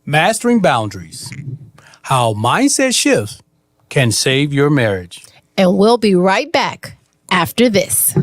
Mastering boundaries. How mindset shifts can save your marriage. And we'll be right back after this.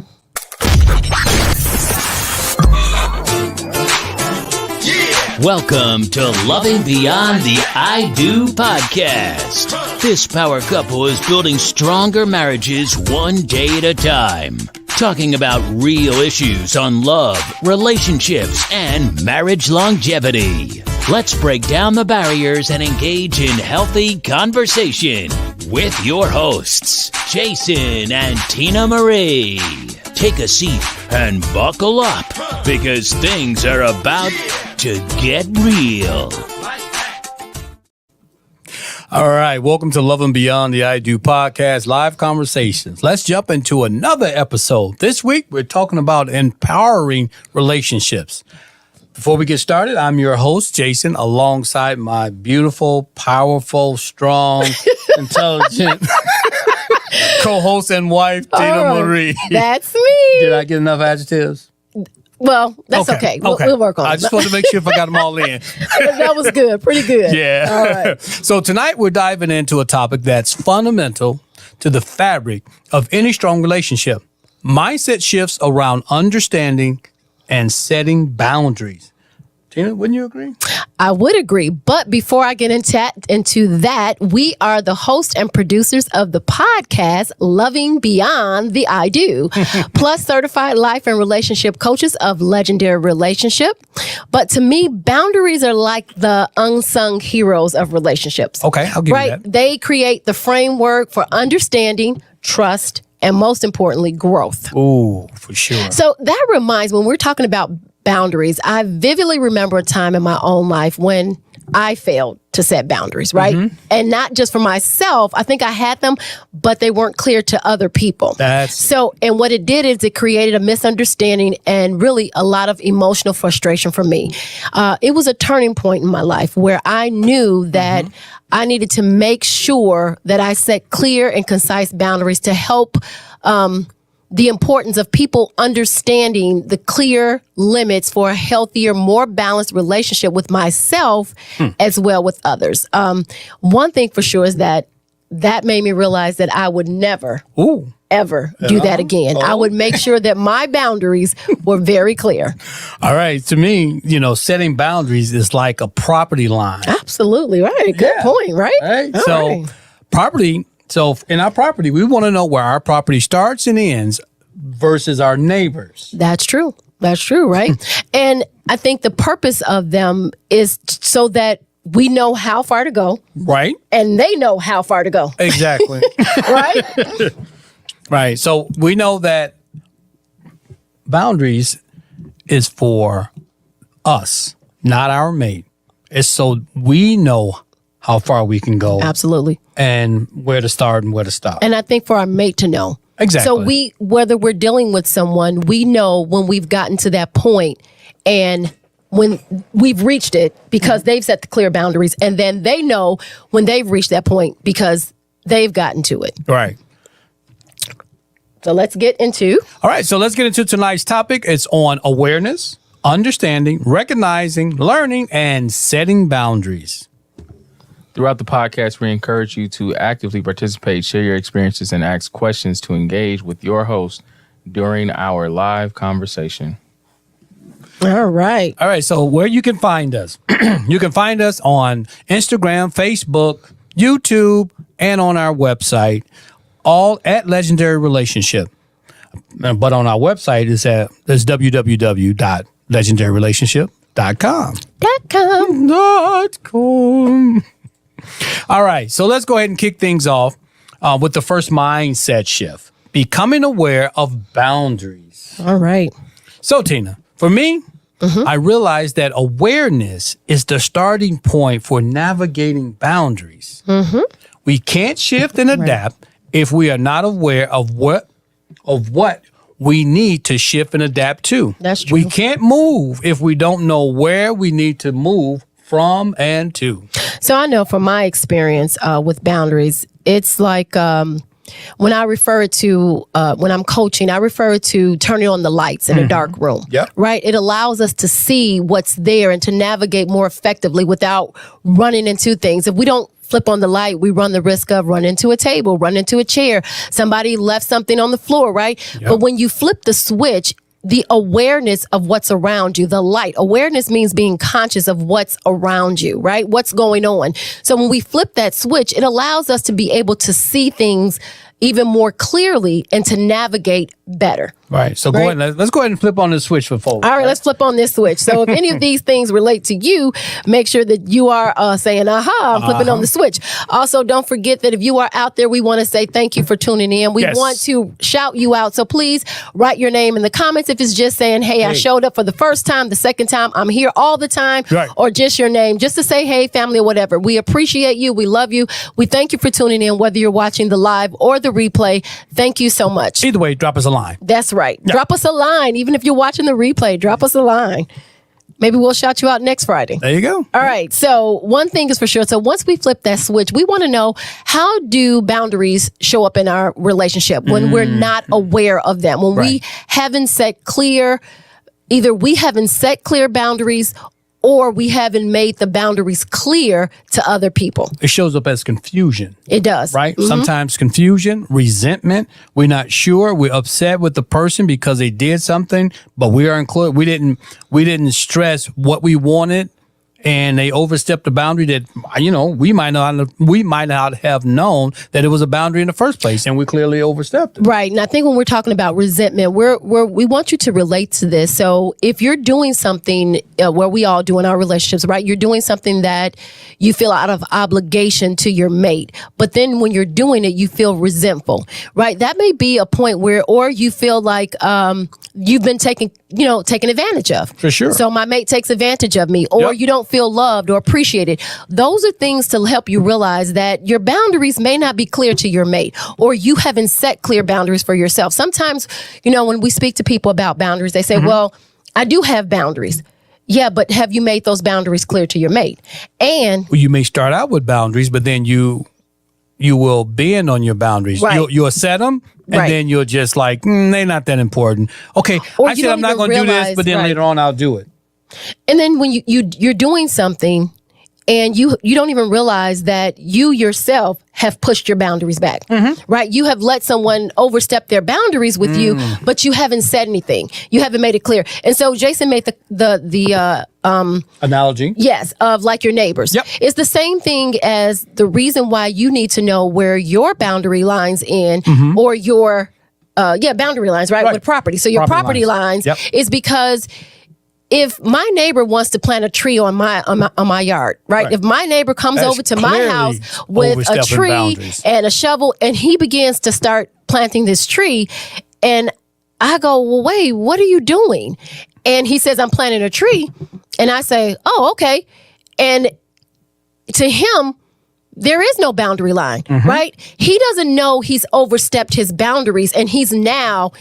Welcome to Loving Beyond the I Do podcast. This power couple is building stronger marriages one day at a time. Talking about real issues on love, relationships, and marriage longevity. Let's break down the barriers and engage in healthy conversation with your hosts, Jason and Tina Marie. Take a seat and buckle up because things are about to get real. All right, welcome to Loving Beyond the I Do podcast, live conversations. Let's jump into another episode. This week, we're talking about empowering relationships. Before we get started, I'm your host, Jason, alongside my beautiful, powerful, strong, intelligent co-host and wife, Tina Marie. That's me. Did I get enough adjectives? Well, that's okay. We'll work on it. I just wanted to make sure if I got them all in. That was good. Pretty good. Yeah. All right. So tonight we're diving into a topic that's fundamental to the fabric of any strong relationship. Mindset shifts around understanding and setting boundaries. Tina, wouldn't you agree? I would agree. But before I get into that, we are the hosts and producers of the podcast, Loving Beyond the I Do, plus certified life and relationship coaches of Legendary Relationship. But to me, boundaries are like the unsung heroes of relationships. Okay, I'll give you that. They create the framework for understanding, trust, and most importantly, growth. Ooh, for sure. So that reminds me, when we're talking about boundaries, I vividly remember a time in my own life when I failed to set boundaries, right? Mm-hmm. And not just for myself. I think I had them, but they weren't clear to other people. And what it did is it created a misunderstanding and really a lot of emotional frustration for me. It was a turning point in my life where I knew that I needed to make sure that I set clear and concise boundaries to help the importance of people understanding the clear limits for a healthier, more balanced relationship with myself as well with others. One thing for sure is that made me realize that I would never, ever do that again. I would make sure that my boundaries were very clear. All right. To me, setting boundaries is like a property line. Absolutely. Right. Good point. Right. Right. Property. So in our property, we want to know where our property starts and ends versus our neighbors. That's true. That's true, right? And I think the purpose of them is so that we know how far to go. Right. And they know how far to go. Exactly. Right? Right. So we know that boundaries is for us, not our mate. It's so we know how far we can go. Absolutely. And where to start and where to stop. And I think for our mate to know. Exactly. So whether we're dealing with someone, we know when we've gotten to that point and when we've reached it because they've set the clear boundaries, and then they know when they've reached that point because they've gotten to it. Right. So let's get into. All right. So let's get into tonight's topic. It's on awareness, understanding, recognizing, learning, and setting boundaries. Throughout the podcast, we encourage you to actively participate, share your experiences, and ask questions to engage with your host during our live conversation. All right. All right. So where you can find us, you can find us on Instagram, Facebook, YouTube, and on our website, all at Legendary Relationship. But on our website is www.legendaryrelationship.com. .com. All right, so let's go ahead and kick things off with the first mindset shift, becoming aware of boundaries. All right. So, Tina, for me, I realized that awareness is the starting point for navigating boundaries. We can't shift and adapt if we are not aware of what we need to shift and adapt to. That's true. We can't move if we don't know where we need to move from and to. So I know from my experience with boundaries, it's like when I refer it to, when I'm coaching, I refer it to turning on the lights in a dark room. Yep. Right? It allows us to see what's there and to navigate more effectively without running into things. If we don't flip on the light, we run the risk of run into a table, run into a chair. Somebody left something on the floor, right? Yep. But when you flip the switch, the awareness of what's around you, the light. Awareness means being conscious of what's around you, right? What's going on. So when we flip that switch, it allows us to be able to see things even more clearly and to navigate better. Right. So go ahead. Let's go ahead and flip on this switch for folks. All right, let's flip on this switch. So if any of these things relate to you, make sure that you are saying, aha, I'm flipping on the switch. Also, don't forget that if you are out there, we want to say thank you for tuning in. We want to shout you out. So please write your name in the comments if it's just saying, hey, I showed up for the first time, the second time, I'm here all the time, or just your name, just to say, hey, family, or whatever. We appreciate you. We love you. We thank you for tuning in, whether you're watching the live or the replay. Thank you so much. Either way, drop us a line. That's right. Drop us a line. Even if you're watching the replay, drop us a line. Maybe we'll shout you out next Friday. There you go. All right. So one thing is for sure. So once we flip that switch, we want to know, how do boundaries show up in our relationship when we're not aware of them? When we haven't set clear, either we haven't set clear boundaries or we haven't made the boundaries clear to other people. It shows up as confusion. It does. Right? Sometimes confusion, resentment. We're not sure. We're upset with the person because they did something, but we are included. We didn't stress what we wanted, and they overstepped the boundary that, we might not have known that it was a boundary in the first place, and we clearly overstepped it. Right. And I think when we're talking about resentment, we want you to relate to this. So if you're doing something where we all do in our relationships, right? You're doing something that you feel out of obligation to your mate, but then when you're doing it, you feel resentful, right? That may be a point or you feel like you've been taken advantage of. For sure. So my mate takes advantage of me, or you don't feel loved or appreciated. Those are things to help you realize that your boundaries may not be clear to your mate, or you haven't set clear boundaries for yourself. Sometimes, when we speak to people about boundaries, they say, well, I do have boundaries. Yeah, but have you made those boundaries clear to your mate? And you may start out with boundaries, but then you will bend on your boundaries. Right. You'll set them, and then you're just like, they're not that important. Okay, Or I said I'm not going to do this, but then later on I'll do it. And then when you're doing something and you don't even realize that you yourself have pushed your boundaries back, right? You have let someone overstep their boundaries with you, but you haven't said anything. You haven't made it clear. And so Jason made the analogy. Yes, of like your neighbors. Yep. It's the same thing as the reason why you need to know where your boundary lines end, or your boundary lines, right? With property. So your property lines is because if my neighbor wants to plant a tree on my yard, right? If my neighbor comes over to my house with a tree and a shovel, and he begins to start planting this tree, and I go, well, wait, what are you doing? And he says, I'm planting a tree. And I say, oh, okay. And to him, there is no boundary line, right? He doesn't know he's overstepped his boundaries, and he's now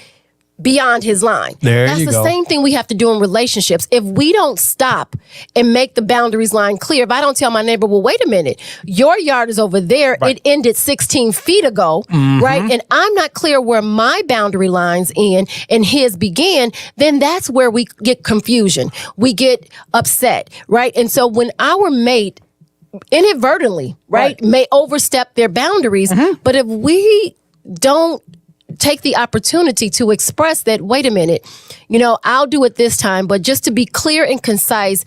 beyond his line. That's the same thing we have to do in relationships. If we don't stop and make the boundaries line clear, if I don't tell my neighbor, well, wait a minute, your yard is over there. It ended 16 feet ago, right? And I'm not clear where my boundary lines end and his began, then that's where we get confusion. We get upset, right? And so when our mate inadvertently, may overstep their boundaries, but if we don't take the opportunity to express that, wait a minute, I'll do it this time, but just to be clear and concise,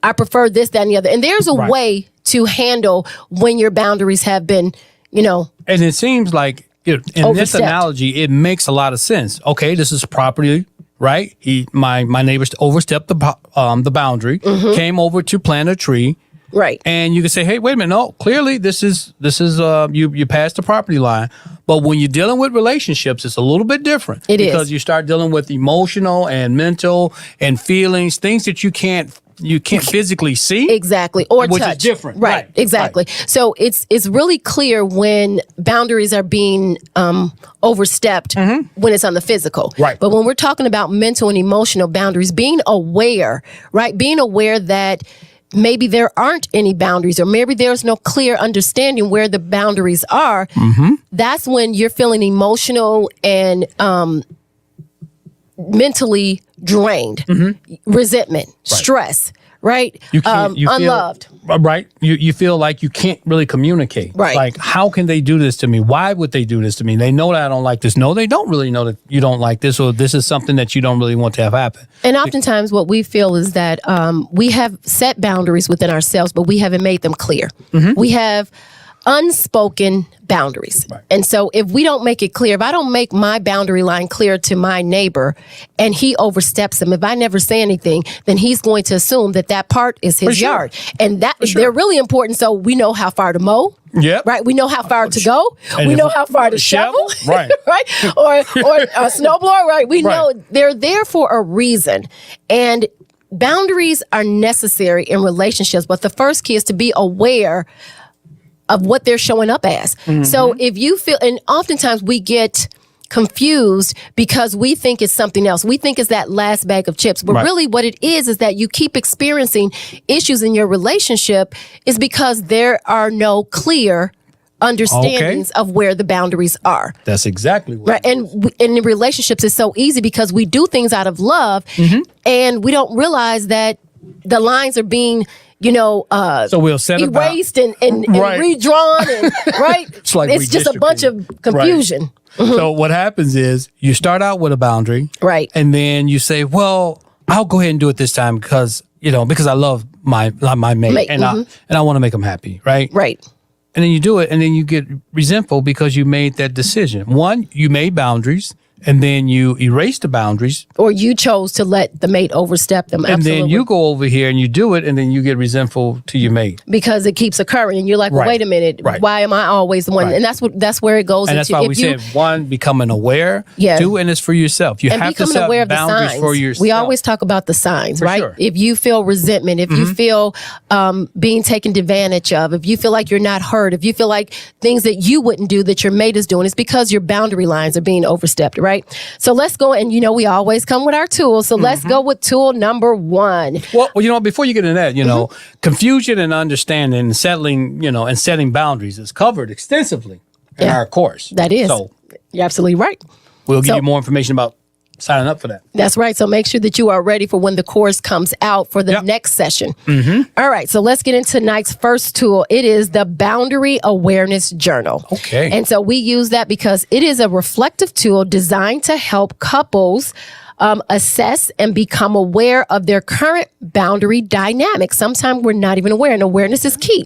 I prefer this, that, and the other. And there's a way to handle when your boundaries have been, And it seems like in this analogy, it makes a lot of sense. Okay, this is property, right? My neighbor overstepped the boundary, came over to plant a tree. Right. And you can say, hey, wait a minute. No, clearly this is you passed the property line. But when you're dealing with relationships, it's a little bit different. It is. Because you start dealing with emotional and mental and feelings, things that you can't physically see. Exactly. Or which touch. is different. Right. Exactly. Right. So it's really clear when boundaries are being overstepped when it's on the physical. Right. But when we're talking about mental and emotional boundaries, being aware, right? Being aware that maybe there aren't any boundaries, or maybe there's no clear understanding where the boundaries are, that's when you're feeling emotional and mentally drained, resentment, stress, right? You can't, unloved. Right. You feel like you can't really communicate. Right. Like, how can they do this to me? Why would they do this to me? They know that I don't like this. No, they don't really know that you don't like this, or this is something that you don't really want to have happen. And oftentimes what we feel is that we have set boundaries within ourselves, but we haven't made them clear. We have unspoken boundaries. Right. And so if we don't make it clear, if I don't make my boundary line clear to my neighbor and he oversteps them, if I never say anything, then he's going to assume that that part is his sure. yard. And that they're really important, so we know how far to mow. Yep. Right. We know how far to go. And we if know how far to shovel. Right. Right. Or a snowblower. Right. We know they're there for a reason. And boundaries are necessary in relationships. But the first key is to be aware of what they're showing up as. So if you feel, and oftentimes we get confused because we think it's something else. We think it's that last bag of chips. But really what it is that you keep experiencing issues in your relationship is because there are no clear understandings of where the boundaries are. That's exactly what. Right. And in relationships, it's so easy because we do things out of love and we don't realize that the lines are being so we'll set erased and redrawn and it's just a bunch of confusion. So what happens is you start out with a boundary, Right. and then you say, "Well, I'll go ahead and do it this time because I love my mate, and I want to make them happy, right? Right. And then you do it, and then you get resentful because you made that decision. One, you made boundaries, and then you erase the boundaries. Or you chose to let the mate overstep them. And then you go over here and you do it, and then you get resentful to your mate. Because it keeps occurring. And you're like, well, wait a minute. Why am I always the one? And that's where it goes and into. And that's why we said, one, becoming aware. Yeah. Two, and it's for yourself. You have to set boundaries for yourself. We always talk about the signs, right? Sure. If you feel resentment, if you feel being taken advantage of, if you feel like you're not heard, if you feel like things that you wouldn't do that your mate is doing, it's because your boundary lines are being overstepped, right? So let's go, and we always come with our tools. So let's go with tool number 1. Well, before you get into that, confusion and understanding and settling, and setting boundaries is covered extensively in our course. That is. So you're absolutely right. We'll give you more information about signing up for that. That's right. So make sure that you are ready for when the course comes out for the next session. All right. So let's get into tonight's first tool. It is the Boundary Awareness Journal. Okay. And so we use that because it is a reflective tool designed to help couples assess and become aware of their current boundary dynamics. Sometimes we're not even aware, and awareness is key.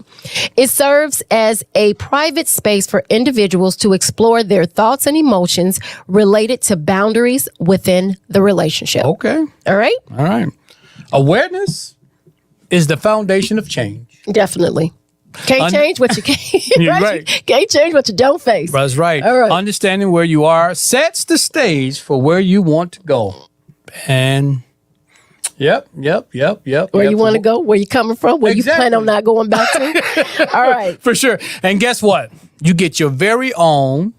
It serves as a private space for individuals to explore their thoughts and emotions related to boundaries within the relationship. Okay. All right? All right. Awareness is the foundation of change. Definitely. Can't change what you can't. Right? Can't change what you don't face. That's right. All right. Understanding where you are sets the stage for where you want to go. And yep. Where you want to go, where you coming from, where you plan on not going back to. All right. For sure. And guess what? You get your very own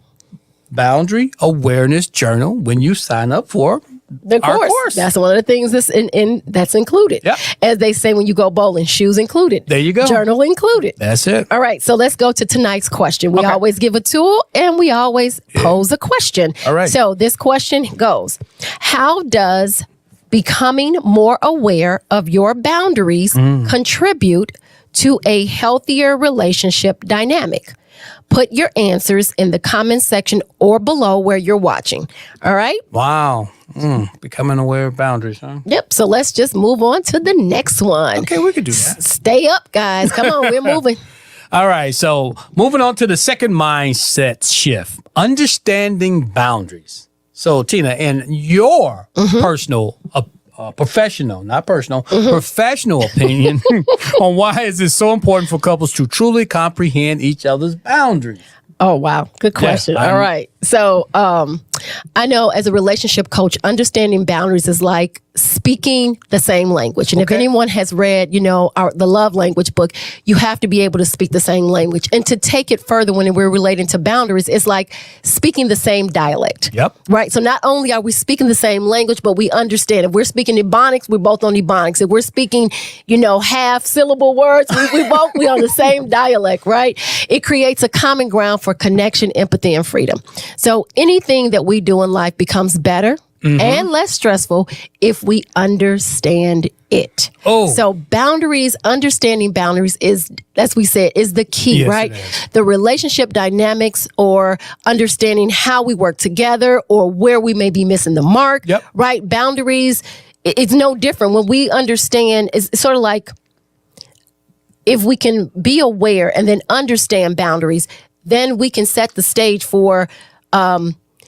Boundary Awareness Journal when you sign up for the course. That's one of the things that's included. Yep. As they say when you go bowling, shoes included. There you go. Journal included. That's it. All right. So let's go to tonight's question. We always give a tool and we always pose a question. All right. So this question goes, how does becoming more aware of your boundaries contribute to a healthier relationship dynamic? Put your answers in the comment section or below where you're watching. All right? Wow. Becoming aware of boundaries, huh? Yep. So let's just move on to the next one. Okay, we can do that. Stay up, guys. Come on, we're moving. All right. So moving on to the second mindset shift, understanding boundaries. So Tina, in your personal professional, not personal, professional opinion on why is it so important for couples to truly comprehend each other's boundaries? Oh, wow. Good question. Yeah, all right. So I know as a relationship coach, understanding boundaries is like speaking the same language. And if anyone has read, the love language book, you have to be able to speak the same language. And to take it further when we're relating to boundaries, it's like speaking the same dialect. Yep. Right. So not only are we speaking the same language, but we understand. If we're speaking Ebonics, we're both on Ebonics. If we're speaking, half syllable words, we on the same dialect, right? It creates a common ground for connection, empathy, and freedom. So anything that we do in life becomes better and less stressful if we understand it. So understanding boundaries is, as we said, is the key, right? The relationship dynamics or understanding how we work together or where we may be missing the mark, right? Boundaries, it's no different. When we understand, it's sort of like if we can be aware and then understand boundaries, then we can set the stage for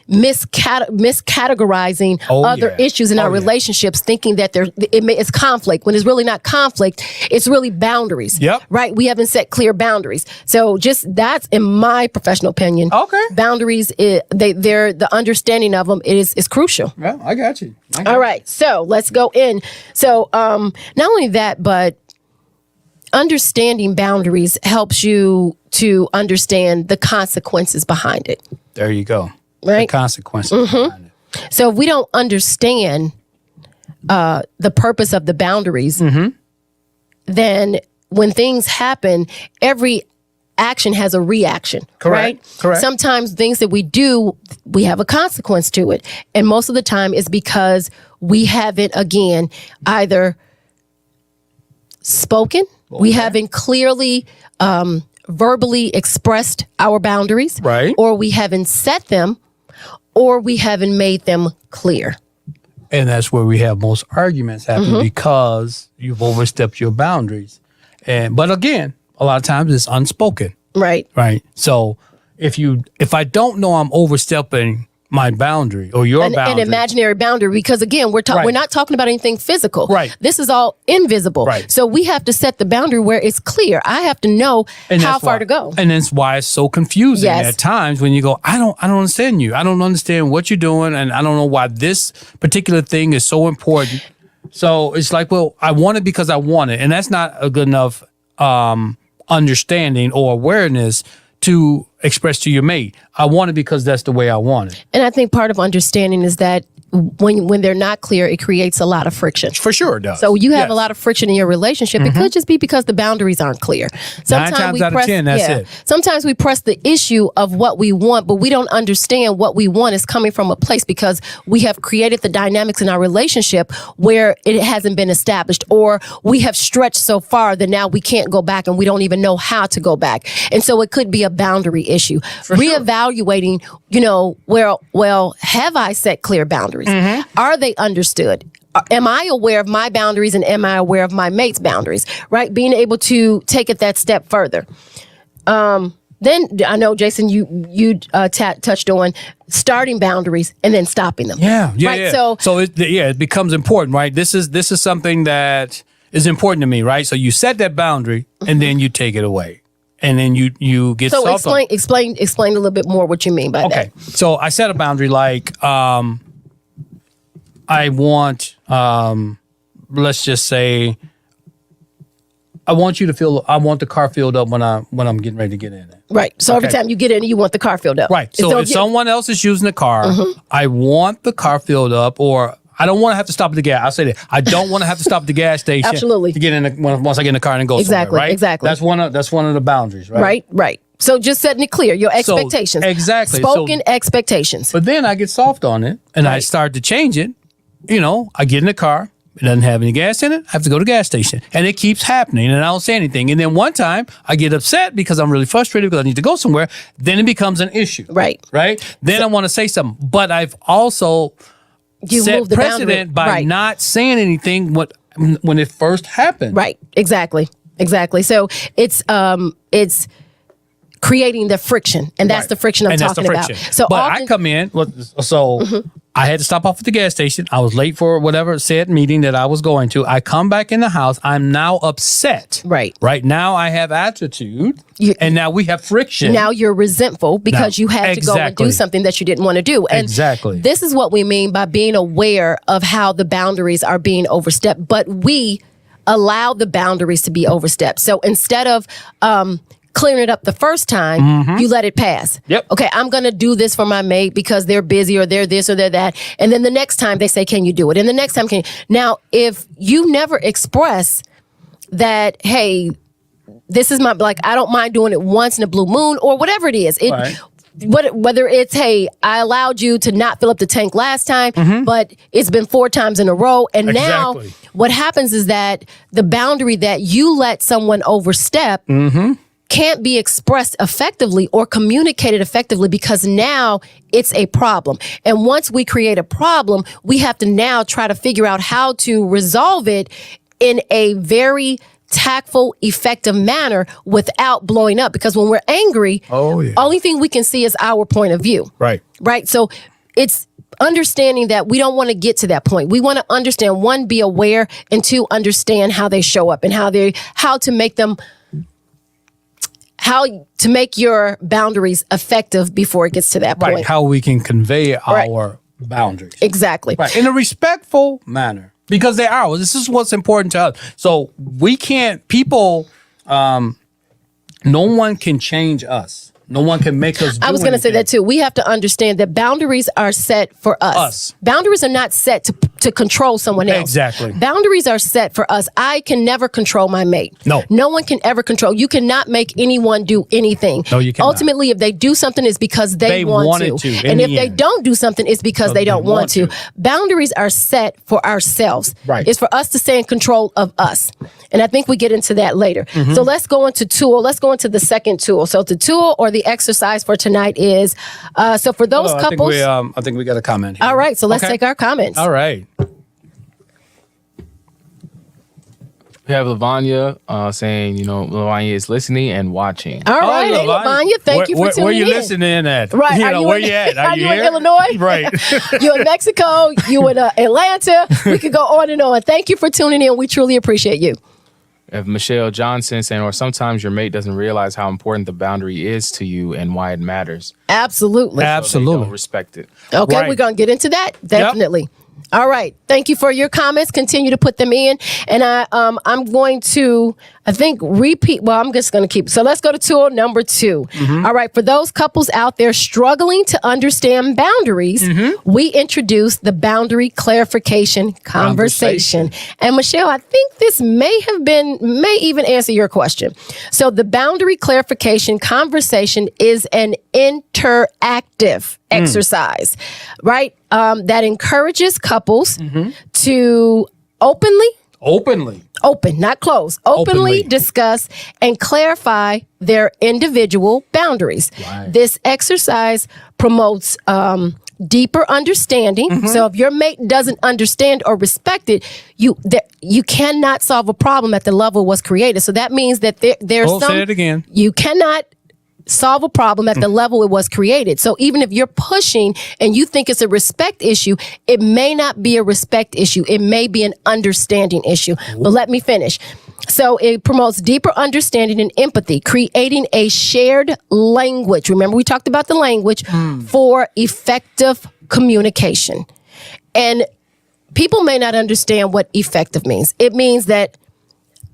miscategorizing other issues in our relationships, thinking that it's conflict when it's really not conflict. It's really boundaries. Right? We haven't set clear boundaries. So that's in my professional opinion. Boundaries, the understanding of them is crucial. Well, I got you. All right. So let's go in. So not only that, but understanding boundaries helps you to understand the consequences behind it. There you go. Right? The consequences behind it. So if we don't understand the purpose of the boundaries, then when things happen, every action has a reaction. Correct. Right? Correct. Sometimes things that we do, we have a consequence to it. And most of the time it's because we haven't, again, either spoken, we haven't clearly verbally expressed our boundaries, right? Or we haven't set them, or we haven't made them clear. And that's where we have most arguments happen because you've overstepped your boundaries. But again, a lot of times it's unspoken. Right. Right. So if I don't know I'm overstepping my boundary or your boundary. An imaginary boundary, because again, we're not talking about anything physical. Right. This is all invisible. Right. So we have to set the boundary where it's clear. I have to know how far to go. And that's why it's so confusing at times when you go, I don't understand you. I don't understand what you're doing, and I don't know why this particular thing is so important. So it's like, well, I want it because I want it. And that's not a good enough understanding or awareness to express to your mate. I want it because that's the way I want it. And I think part of understanding is that when they're not clear, it creates a lot of friction. For sure it does. So you have a lot of friction in your relationship. It could just be because the boundaries aren't clear. Sometimes 9 times out of 10, that's it. Sometimes we press the issue of what we want, but we don't understand what we want is coming from a place because we have created the dynamics in our relationship where it hasn't been established, or we have stretched so far that now we can't go back and we don't even know how to go back. And so it could be a boundary issue. Reevaluating, have I set clear boundaries? Are they understood? Am I aware of my boundaries, and am I aware of my mate's boundaries? Right? Being able to take it that step further. Then I know, Jason, you touched on starting boundaries and then stopping them. Yeah. Right? So it becomes important, right? This is something that is important to me, right? So you set that boundary and then you take it away. And then you get so soft. explain a little bit more what you mean by that. Okay. So I set a boundary like I want, let's just say, I want the car filled up when I'm getting ready to get in it. Right. So every time you get in, you want the car filled up. Right. So if someone else is using the car, I want the car filled up, or I don't want to have to stop at the gas. I'll say that. I don't want to have to stop at the gas station. Absolutely. To get in once I get in the car and go somewhere, right? Exactly. That's one of the boundaries, right? Right. So just setting it clear, your expectations. Exactly. Spoken expectations. But then I get soft on it and I start to change it. I get in the car. It doesn't have any gas in it. I have to go to the gas station. And it keeps happening, and I don't say anything. And then one time, I get upset because I'm really frustrated because I need to go somewhere. Then it becomes an issue. Right. Then I want to say something. But I've also set precedent by not saying anything when it first happened. Right. Exactly. So it's creating the friction. And that's the friction I'm talking about. So I come in, I had to stop off at the gas station. I was late for whatever said meeting that I was going to. I come back in the house. I'm now upset. Right. Right now I have attitude. And now we have friction. Now you're resentful because you had to go and do something that you didn't want to do. And this is what we mean by being aware of how the boundaries are being overstepped. But we allow the boundaries to be overstepped. So instead of clearing it up the first time, you let it pass. Yep. Okay, I'm going to do this for my mate because they're busy or they're this or they're that. And then the next time they say, can you do it? And the next time, can you? Now, if you never express that, hey, this is my, like, I don't mind doing it once in a blue moon or whatever it is. Whether it's, hey, I allowed you to not fill up the tank last time, but it's been 4 times in a row. And now what happens is that the boundary that you let someone overstep can't be expressed effectively or communicated effectively because now it's a problem. And once we create a problem, we have to now try to figure out how to resolve it in a very tactful, effective manner without blowing up. Because when we're angry, only thing we can see is our point of view. Right. So it's understanding that we don't want to get to that point. We want to understand, 1, be aware, and 2, understand how they show up and how to make them, how to make your boundaries effective before it gets to that point. Right. How we can convey our boundaries. Exactly. Right. In a respectful manner. Because they are. This is what's important to us. So we can't, people, no one can change us. No one can make us do I was going to say that too. We have to understand that boundaries are set for us. Boundaries are not set to control someone else. Exactly. Boundaries are set for us. I can never control my mate. No. No one can ever control. You cannot make anyone do anything. No, you cannot. Ultimately, if they do something, it's because they want to. And if they don't do something, it's because they don't want to. Boundaries are set for ourselves. Right. It's for us to stay in control of us. And I think we get into that later. So let's go into tool. Let's go into the second tool. So the tool or the exercise for tonight is, so for those couples. I think we got a comment here. All right. So let's take our comments. All right. We have Lavanya saying, Lavanya is listening and watching. All right. Hey, Lavanya, thank you for tuning in. Where you listening at? Right. Where you at? Are you in here? Illinois? Right. You in Mexico? You in Atlanta? We could go on and on. Thank you for tuning in. We truly appreciate you. If Michelle Johnson saying, or sometimes your mate doesn't realize how important the boundary is to you and why it matters. Absolutely. So they don't respect it. Okay, Right. we're going to get into that. Definitely. Yep. All right. Thank you for your comments. Continue to put them in. And I'm going to, repeat. Well, I'm just going to keep. So let's go to tool number 2. All right. For those couples out there struggling to understand boundaries, we introduce the boundary clarification conversation. And Michelle, I think this may even answer your question. So the boundary clarification conversation is an interactive exercise, right? That encourages couples to open, not close, openly discuss and clarify their individual boundaries. Right. This exercise promotes deeper understanding. So if your mate doesn't understand or respect it, you cannot solve a problem at the level it was created. So that means that say it again. You cannot solve a problem at the level it was created. So even if you're pushing and you think it's a respect issue, it may not be a respect issue. It may be an understanding issue. But let me finish. So it promotes deeper understanding and empathy, creating a shared language. Remember, we talked about the language for effective communication. And people may not understand what effective means. It means that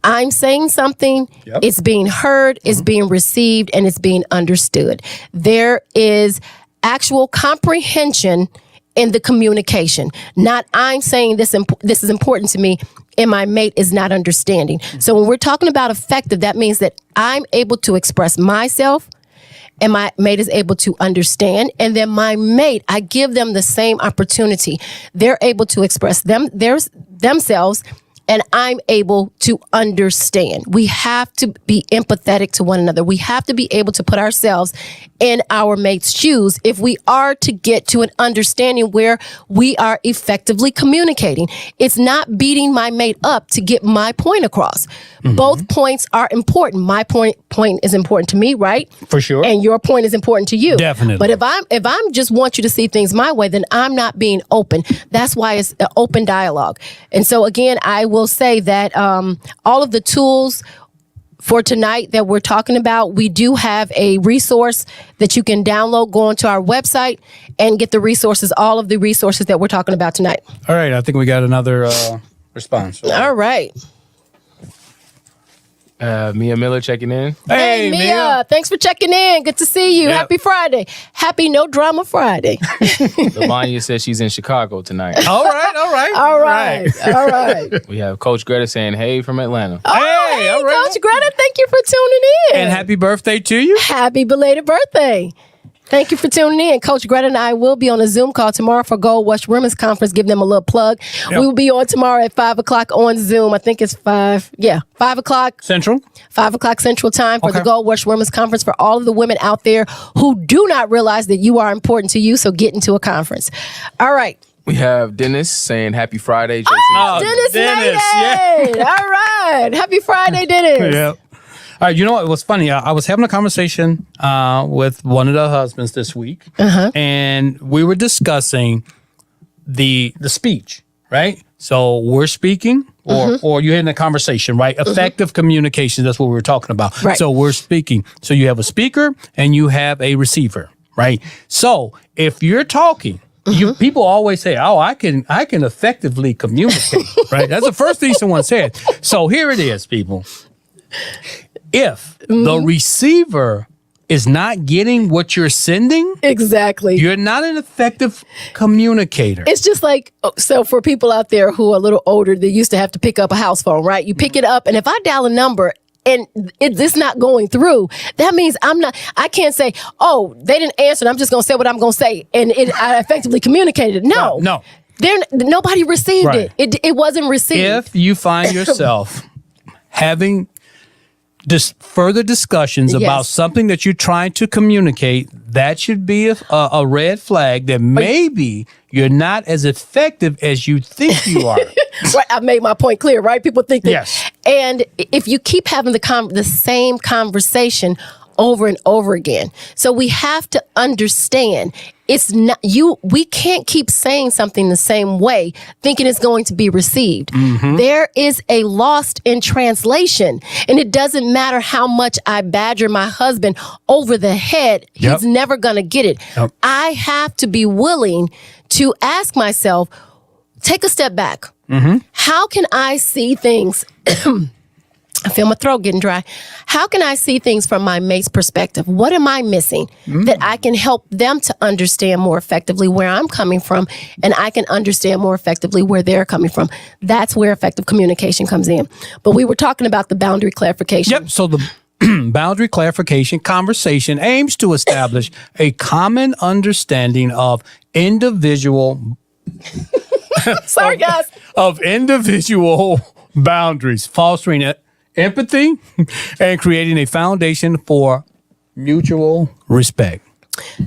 I'm saying something, it's being heard, it's being received, and it's being understood. There is actual comprehension in the communication. Not I'm saying this is important to me, and my mate is not understanding. So when we're talking about effective, that means that I'm able to express myself, and my mate is able to understand. And then my mate, I give them the same opportunity. They're able to express themselves, and I'm able to understand. We have to be empathetic to one another. We have to be able to put ourselves in our mate's shoes if we are to get to an understanding where we are effectively communicating. It's not beating my mate up to get my point across. Both points are important. My point is important to me, right? For sure. And your point is important to you. Definitely. But if I'm just want you to see things my way, then I'm not being open. That's why it's an open dialogue. And so again, I will say that all of the tools for tonight that we're talking about, we do have a resource that you can download, go onto our website and get the resources, all of the resources that we're talking about tonight. All right. I think we got another response. All right. Mia Miller checking in. Hey, Mia. Thanks for checking in. Good to see you. Yep. Happy Friday. Happy No Drama Friday. Lavanya says she's in Chicago tonight. All right. All right. We have Coach Greta saying, hey, from Atlanta. Hey, all right. Coach Greta, thank you for tuning in. And happy birthday to you. Happy belated birthday. Thank you for tuning in. Coach Greta and I will be on a Zoom call tomorrow for Gold Rush Women's Conference. Give them a little plug. Yep. We will be on tomorrow at 5 o'clock on Zoom. I think it's 5 o'clock. Central. 5 o'clock Central Time for Okay. the Gold Rush Women's Conference for all of the women out there who do not realize that you are important to you. So get into a conference. All right. We have Dennis saying happy Friday. Jason. Dennis made yeah. it. All right. Happy Friday, Dennis. Yeah. All right, you know what? It was funny. I was having a conversation with one of the husbands this week, and we were discussing the speech, right? So we're speaking, or you're in a conversation, right? Effective communication. That's what we were talking about. Right. So we're speaking. So you have a speaker and you have a receiver, right? So if you're talking. People always say, "Oh, I can effectively communicate." Right? That's the first thing someone said. So here it is, people. If the receiver is not getting what you're sending, Exactly. you're not an effective communicator. It's just like, so for people out there who are a little older, they used to have to pick up a house phone, right? You pick it up, and if I dial a number and it's not going through, that means I can't say, oh, they didn't answer, and I'm just going to say what I'm going to say, and I effectively communicated. No. Nobody received Right. it. It wasn't received. If you find yourself having further discussions about Yes. something that you're trying to communicate, that should be a red flag that maybe you're not as effective as you think you are. Right, I made my point clear, right? People think that. Yes. And if you keep having the same conversation over and over again, so we have to understand it's not we can't keep saying something the same way thinking it's going to be received. There is a lost in translation, and it doesn't matter how much I badger my husband over the head, Yep. he's never going to get it. Yep. I have to be willing to ask myself, take a step back. How can I see things? I feel my throat getting dry. How can I see things from my mate's perspective? What am I missing that I can help them to understand more effectively where I'm coming from, and I can understand more effectively where they're coming from? That's where effective communication comes in. But we were talking about the boundary clarification. Yep. So the boundary clarification conversation aims to establish a common understanding of individual Sorry, guys. boundaries, fostering empathy and creating a foundation for mutual respect.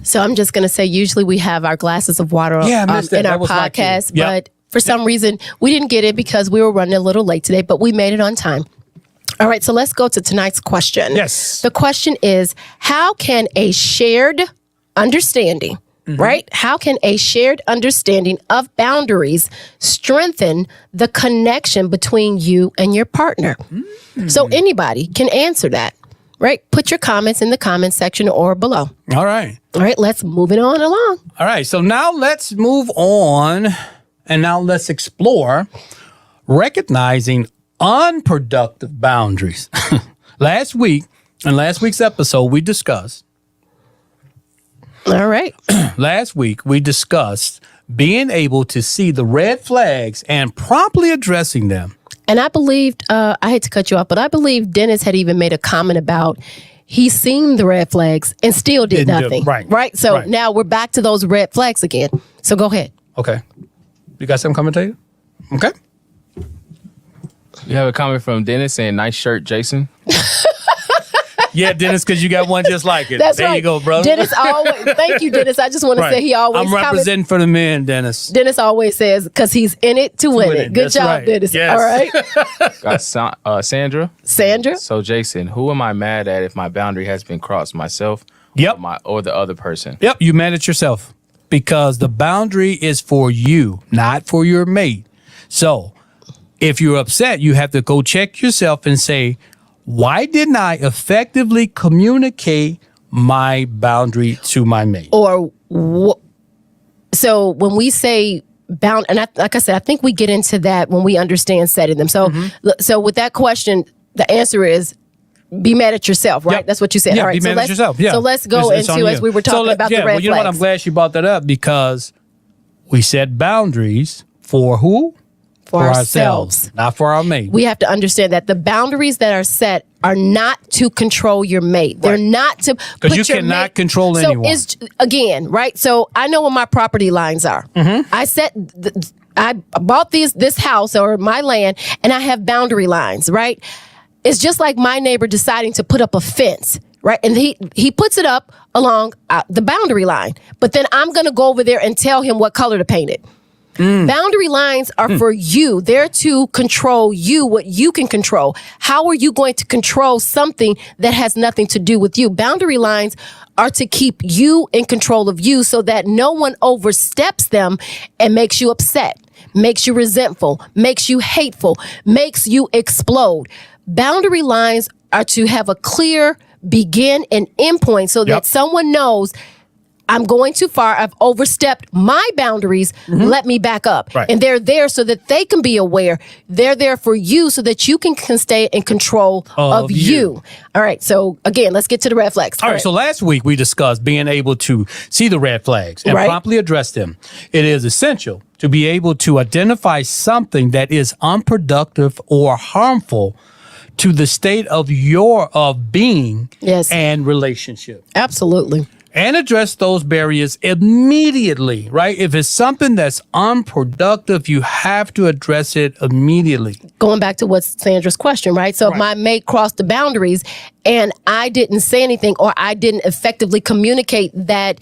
So I'm just going to say, usually we have our glasses of water Yeah, I missed that. in our That was my cue. podcast, Yep. but for some reason we didn't get it because we were running a little late today, but we made it on time. All right, so let's go to tonight's question. Yes. The question is, how can a shared understanding, right? How can a shared understanding of boundaries strengthen the connection between you and your partner? So anybody can answer that, right? Put your comments in the comments section or below. All right. All right, let's move it on along. All right. So now let's move on and now let's explore recognizing unproductive boundaries. Last week's episode, we discussed All right. Last week, we discussed being able to see the red flags and promptly addressing them. And I believed, I hate to cut you off, but I believe Dennis had even made a comment about he's seen the red flags and still did Didn't do- nothing. right. So Right. now we're back to those red flags again. So go ahead. Okay. You got something coming to you? Okay. We have a comment from Dennis saying, "Nice shirt, Jason." Yeah, Dennis, because you got one just like it. That's there right. you go, brother. Dennis always, thank you, Dennis. I just want to say he always I'm representing for the men, Dennis. Dennis always says, because he's in it to win it. Good That's job, right. Dennis. Yes. All right. Got Sandra. Sandra? So Jason, who am I mad at if my boundary has been crossed? Myself? Yep. Or the other person? Yep, you mad at yourself because the boundary is for you, not for your mate. So if you're upset, you have to go check yourself and say, why didn't I effectively communicate my boundary to my mate? Or so when we say bound, and like I said, I think we get into that when we understand setting them. So, so with that question, the answer is be mad at yourself, right? Yep. That's what you said. Yeah, all right. be mad at yourself. Yeah. So let's go It's on into, you. as we were talking about the red flags. You know what? I'm glad she brought that up because we set boundaries for who? For ourselves. Not for our mate. We have to understand that the boundaries that are set are not to control your mate. They're not to put you your cannot mate, control so anyone. It's, again, right? So I know what my property lines are. I set I bought this house or my land, and I have boundary lines, right? It's just like my neighbor deciding to put up a fence, right? And he puts it up along the boundary line, but then I'm going to go over there and tell him what color to paint it. Boundary lines are for you. They're to control you, what you can control. How are you going to control something that has nothing to do with you? Boundary lines are to keep you in control of you so that no one oversteps them and makes you upset, makes you resentful, makes you hateful, makes you explode. Boundary lines are to have a clear begin and end point so that someone knows I'm going too far. I've overstepped my boundaries. Let me back up. Right. And they're there so that they can be aware. They're there for you so that you can stay in control of you. All right. So again, let's get to the red flags. All right. So last week we discussed being able to see the red flags and promptly address them. It is essential to be able to identify something that is unproductive or harmful to the state of being and relationship. Absolutely. And address those barriers immediately, right? If it's something that's unproductive, you have to address it immediately. Going back to what's Sandra's question, right? So if my mate crossed the boundaries and I didn't say anything or I didn't effectively communicate that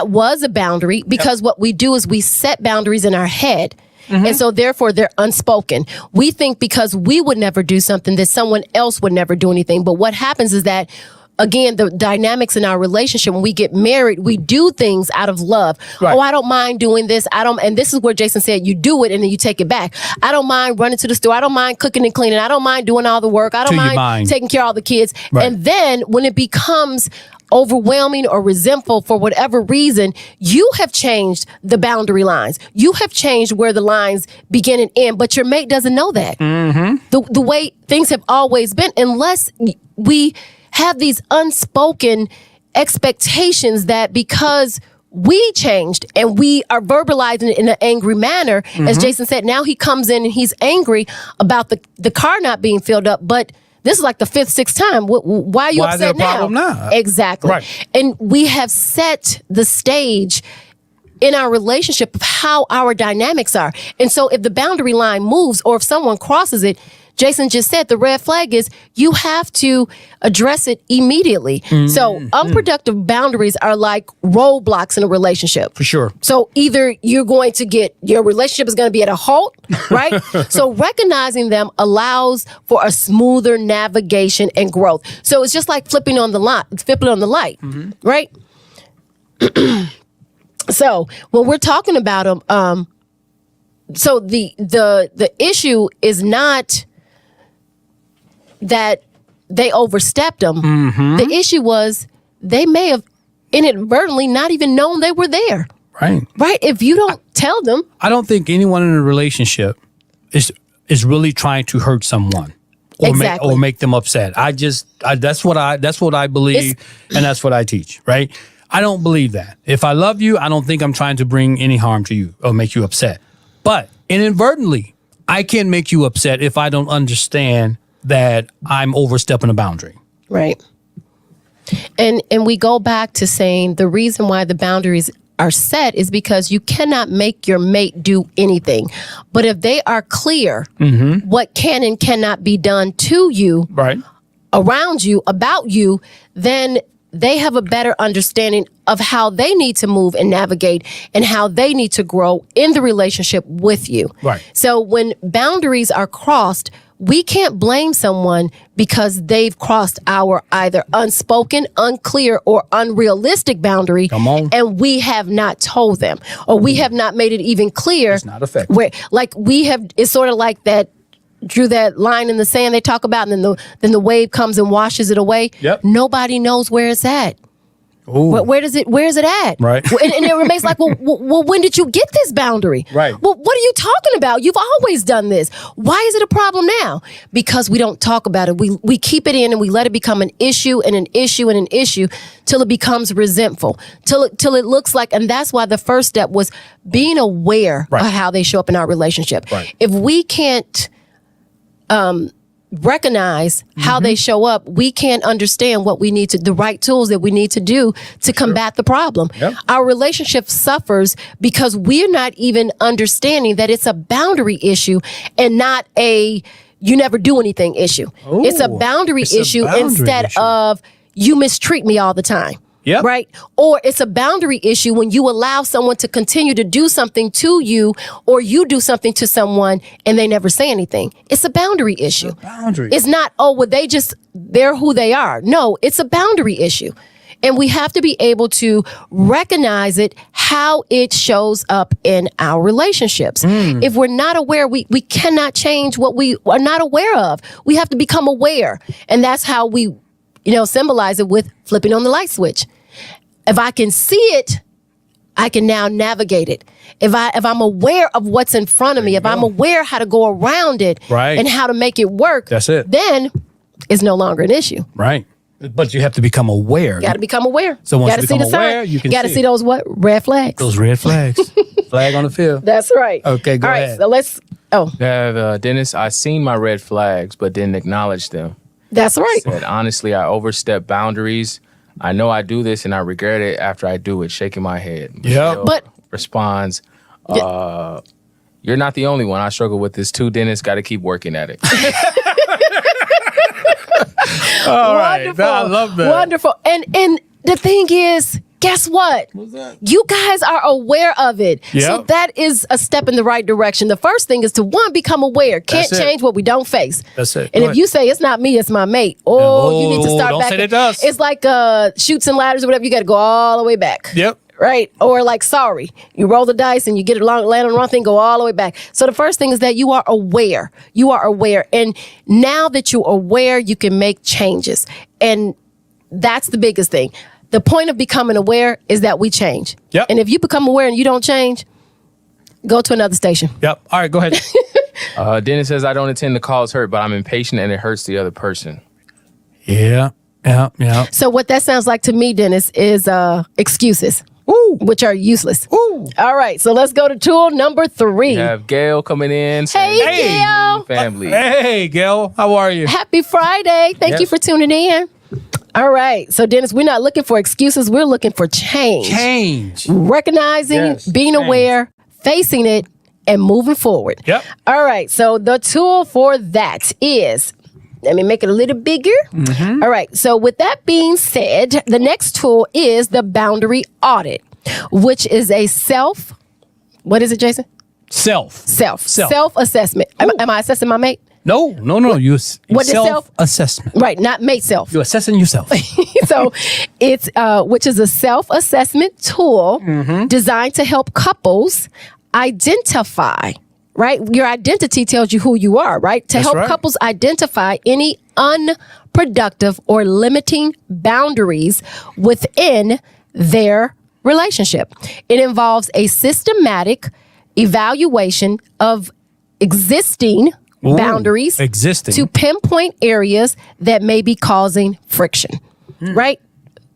was a boundary, because what we do is we set boundaries in our head. And so therefore they're unspoken. We think because we would never do something that someone else would never do anything. But what happens is that, again, the dynamics in our relationship, when we get married, we do things out of love. Right. Oh, I don't mind doing this. And this is where Jason said, you do it and then you take it back. I don't mind running to the store. I don't mind cooking and cleaning. I don't mind doing all the work. I don't mind taking care of all the kids. Right. And then when it becomes overwhelming or resentful for whatever reason, you have changed the boundary lines. You have changed where the lines begin and end, but your mate doesn't know that. The way things have always been, unless we have these unspoken expectations that because we changed and we are verbalizing it in an angry manner, as Jason said, now he comes in and he's angry about the car not being filled up, but this is like the 5th, 6th time. Why are you upset is there a problem now? Exactly. Right. And we have set the stage in our relationship of how our dynamics are. And so if the boundary line moves or if someone crosses it, Jason just said the red flag is you have to address it immediately. So unproductive boundaries are like roadblocks in a relationship. For sure. So either your relationship is going to be at a halt, right? So recognizing them allows for a smoother navigation and growth. So it's just like flipping on the light, right? So when we're talking about them, so the issue is not that they overstepped them. The issue was they may have inadvertently not even known they were there. Right. Right? If you don't tell them. I don't think anyone in a relationship is really trying to hurt someone or make them upset. That's what I believe and that's what I teach, right? I don't believe that. If I love you, I don't think I'm trying to bring any harm to you or make you upset. But inadvertently, I can make you upset if I don't understand that I'm overstepping a boundary. Right. And we go back to saying the reason why the boundaries are set is because you cannot make your mate do anything. But if they are clear what can and cannot be done to you, Right. around you, about you, then they have a better understanding of how they need to move and navigate and how they need to grow in the relationship with you. Right. So when boundaries are crossed, we can't blame someone because they've crossed our either unspoken, unclear, or unrealistic boundary. Come on. And we have not told them, or we have not made it even clear. It's not effective. Where, like we have, it's sort of like that, drew that line in the sand they talk about, and then the wave comes and washes it away. Yep. Nobody knows where it's at. Ooh. Where is it at? Right. And it remains like, well, when did you get this boundary? Right. Well, what are you talking about? You've always done this. Why is it a problem now? Because we don't talk about it. We keep it in and we let it become an issue and an issue and an issue till it becomes resentful, till it looks like, and that's why the first step was being aware Right. of how they show up in our relationship. Right. If we can't recognize how they show up, we can't understand what we need to, the right tools that we need to do to combat the problem. Yep. Our relationship suffers because we're not even understanding that it's a boundary issue and not a you never do anything issue. It's a Ooh, boundary it's a issue boundary instead issue. of you mistreat me all the time. Yep. Right? Or it's a boundary issue when you allow someone to continue to do something to you, or you do something to someone and they never say anything. It's a boundary issue. boundary. It's not, oh, well, they're who they are. No, it's a boundary issue. And we have to be able to recognize it, how it shows up in our relationships. If we're not aware, we cannot change what we are not aware of. We have to become aware. And that's how we, symbolize it with flipping on the light switch. If I can see it, I can now navigate it. If I'm aware of what's in front of me, if I'm aware how to go around it Right. and how to make it work, That's it. then it's no longer an issue. Right. But you have to become aware. You got to become aware. So once gotta you see become the aware, sign. you can got to see see it. those what? Red flags. Those red flags. Flag on the field. That's right. Okay, go All right, ahead. so let's, Dennis, I seen my red flags, but didn't acknowledge them. that's right. Said, honestly, I overstep boundaries. I know I do this and I regret it after I do it, shaking my head. Yeah. Michelle But- responds, you're not the only one. I struggle with this too, Dennis. Got to keep working at it. All right. Wonderful. I love that. Wonderful. And the thing is, guess what? What's that? You guys are aware of it. Yep. So that is a step in the right direction. The first thing is to, one, become aware. Can't That's it. change what we don't face. That's it. And Go if ahead. you say it's not me, it's my mate, you need to start don't back. say that to us. It's like Chutes and Ladders or whatever. You got to go all the way back. Yep. Right? Or like sorry. You roll the dice and you get it land on the wrong thing, go all the way back. So the first thing is that you are aware. You are aware. And now that you're aware, you can make changes. And that's the biggest thing. The point of becoming aware is that we change. Yep. And if you become aware and you don't change, go to another station. Yep. All right, go ahead. Dennis says, I don't intend to cause hurt, but I'm impatient and it hurts the other person. Yeah. So what that sounds like to me, Dennis, is excuses. Ooh. Which are useless. Ooh. All right, so let's go to tool number 3. We have Gail coming in. saying, Hey, Gail. family. Hey, Gail. How are you? Happy Friday. Thank you Yes. for tuning in. All right. So, Dennis, we're not looking for excuses. We're looking for change. Change. Recognizing, Yes, being change. aware, facing it, and moving forward. Yep. All right. So, the tool for that is, let me make it a little bigger. Mm-hmm. All right. So, with that being said, the next tool is the boundary audit, which is a what is it, Jason? Self-assessment. Am I assessing my mate? No. You What is self? self-assessment. Right. Not mate self. You're assessing yourself. So it's which is a self-assessment tool designed to help couples identify, right? Your identity tells you who you are, right? To That's help right. couples identify any unproductive or limiting boundaries within their relationship. It involves a systematic evaluation of existing boundaries Existing. to pinpoint areas that may be causing friction, right?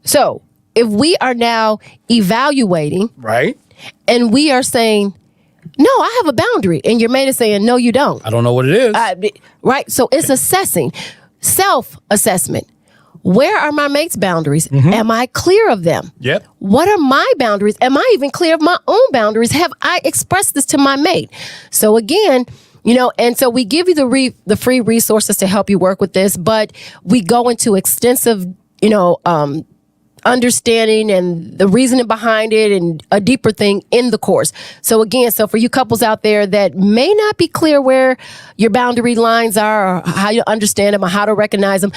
So if we are now evaluating Right. and we are saying, no, I have a boundary, and your mate is saying, no, you don't. I don't know what it is. Right? So it's assessing, self-assessment. Where are my mate's boundaries? Am I clear of them? Yep. What are my boundaries? Am I even clear of my own boundaries? Have I expressed this to my mate? So again, and so we give you the free resources to help you work with this, but we go into extensive, understanding and the reasoning behind it and a deeper thing in the course. So again, for you couples out there that may not be clear where your boundary lines are or how you understand them or how to recognize them,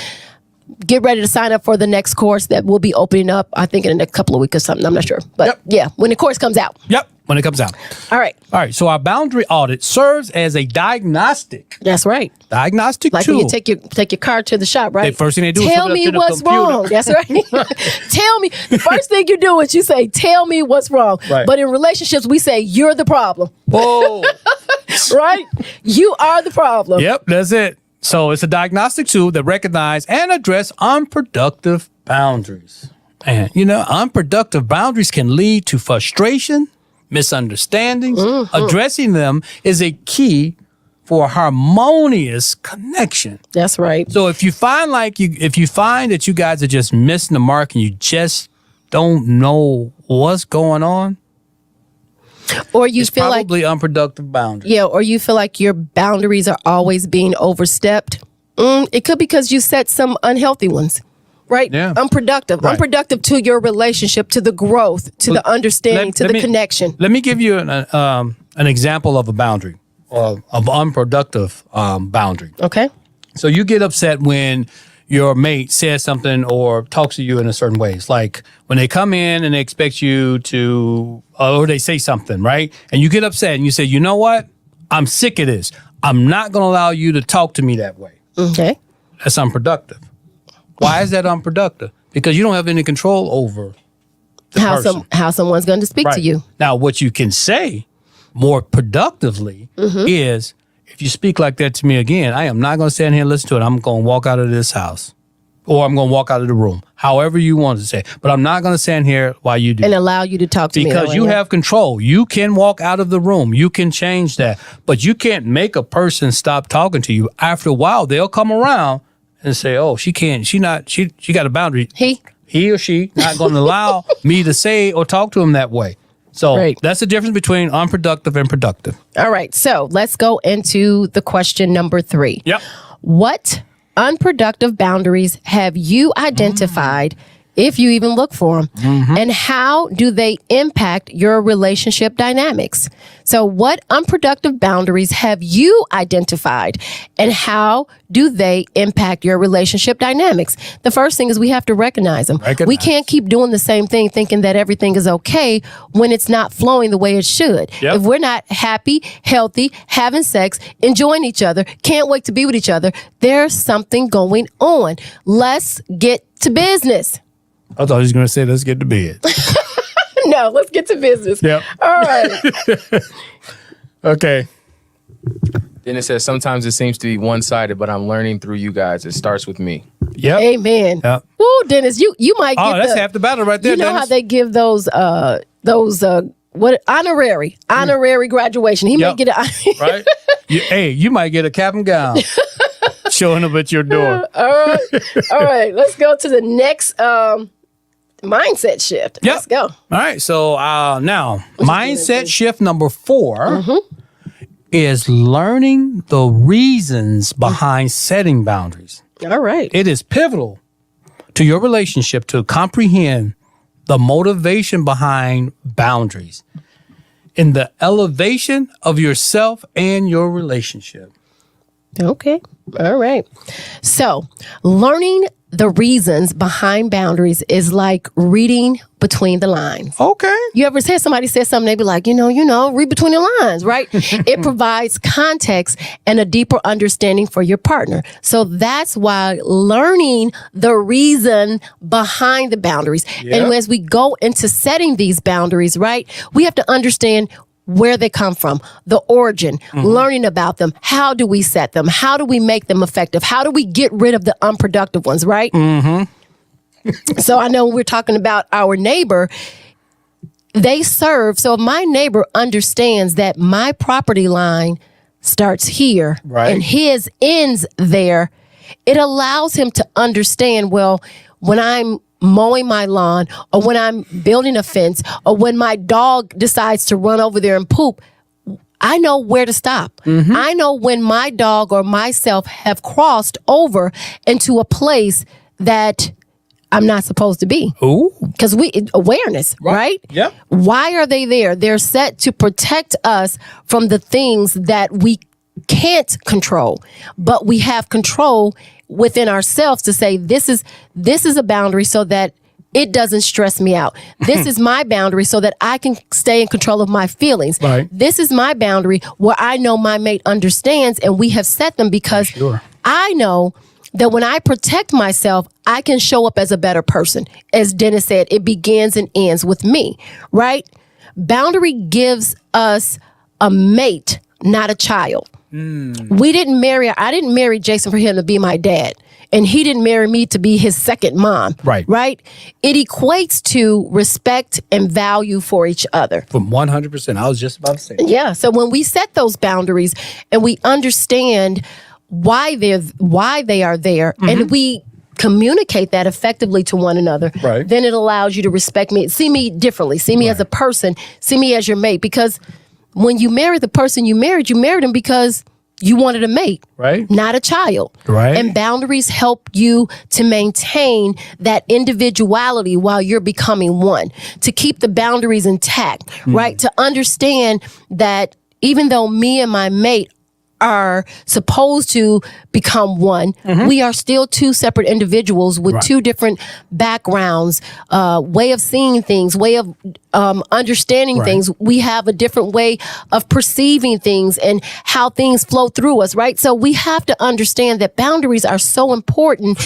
get ready to sign up for the next course that will be opening up, I think, in the next couple of weeks or something. I'm not sure. But yeah, when the course comes out. Yep. When it comes out. All right. So our boundary audit serves as a diagnostic. That's right. Diagnostic like tool. When you take your car to the shop, right? The first thing they do tell is me hook it up to the what's computer. wrong. That's right. Tell me. The first thing you do is you say, tell me what's wrong. Right. But in relationships, we say, you're the problem. Whoa. Right? You are the problem. Yep, that's it. So it's a diagnostic tool that recognize and address unproductive boundaries. And, unproductive boundaries can lead to frustration, misunderstandings. Addressing them is a key for a harmonious connection. That's right. So if you find that you guys are just missing the mark and you just don't know what's going on, or you feel probably unproductive boundaries. Yeah, or you feel like your boundaries are always being overstepped. It could be because you set some unhealthy ones. Right? Yeah. Unproductive. Right. Unproductive to your relationship, to the growth, to the understanding, to the connection. Let me give you an example of a boundary, or of unproductive boundary. Okay. So you get upset when your mate says something or talks to you in a certain way. It's like when they come in and they expect you to, or they say something, right? And you get upset and you say, you know what? I'm sick of this. I'm not going to allow you to talk to me that way. Okay. That's unproductive. Why is that unproductive? Because you don't have any control over the person. How someone's going to speak to you. Now, what you can say more productively is, if you speak like that to me again, I am not going to stand here and listen to it. I'm going to walk out of this house, or I'm going to walk out of the room, however you want to say. But I'm not going to stand here while you do. And allow you to talk to me. Because you have control. You can walk out of the room. You can change that. But you can't make a person stop talking to you. After a while, they'll come around and say, oh, she got a boundary. He or she not going to allow me to say or talk to him that way. So that's the difference between unproductive and productive. All right. So let's go into the question number 3. Yep. What unproductive boundaries have you identified, if you even look for them, and how do they impact your relationship dynamics? So what unproductive boundaries have you identified, and how do they impact your relationship dynamics? The first thing is we have to recognize them. We can't keep doing the same thing thinking that everything is okay when it's not flowing the way it should. Yep. If we're not happy, healthy, having sex, enjoying each other, can't wait to be with each other, there's something going on. Let's get to business. I thought he was going to say, let's get to bed. No, let's get to business. Yep. All right. Okay. Then it says, sometimes it seems to be one-sided, but I'm learning through you guys. It starts with me. Yep. Amen. Yep. Woo, Dennis, you might get that's half the battle right there, You know Dennis. how they give those honorary graduation. He may get an right? You might get a cap and gown showing up at your door. All right. Let's go to the next mindset shift. Yep. Let's go. All right. So now, mindset shift number 4 is learning the reasons behind setting boundaries. All right. It is pivotal to your relationship to comprehend the motivation behind boundaries in the elevation of yourself and your relationship. Okay. All right. So, learning the reasons behind boundaries is like reading between the lines. Okay. You ever hear somebody say something, they be like, read between the lines, right? It provides context and a deeper understanding for your partner. So that's why learning the reason behind the boundaries. Yep. And as we go into setting these boundaries, right, we have to understand where they come from, the origin, learning about them. How do we set them? How do we make them effective? How do we get rid of the unproductive ones, right? So I know we're talking about our neighbor. They serve. So if my neighbor understands that my property line starts here Right. and his ends there, it allows him to understand, well, when I'm mowing my lawn or when I'm building a fence or when my dog decides to run over there and poop, I know where to stop. I know when my dog or myself have crossed over into a place that I'm not supposed to be. Ooh. Because awareness, right? Yep. Why are they there? They're set to protect us from the things that we can't control, but we have control within ourselves to say, this is a boundary so that it doesn't stress me out. This is my boundary so that I can stay in control of my feelings. Right. This is my boundary where I know my mate understands, and we have set them because I know that when I protect myself, I can show up as a better person. As Dennis said, it begins and ends with me, right? Boundary gives us a mate, not a child. I didn't marry Jason for him to be my dad. And he didn't marry me to be his second mom. Right. Right? It equates to respect and value for each other. From 100%. I was just about to say. Yeah. So when we set those boundaries and we understand why they are there, and we communicate that effectively to one another, Right. then it allows you to respect me, see me differently, see me as a person, see me as your mate. Because when you marry the person you married him because you wanted a mate, Right. not a child. Right. And boundaries help you to maintain that individuality while you're becoming one, to keep the boundaries intact, right? To understand that even though me and my mate are supposed to become one, we are still two separate individuals with two different backgrounds, way of seeing things, way of understanding things. We have a different way of perceiving things and how things flow through us, right? So we have to understand that boundaries are so important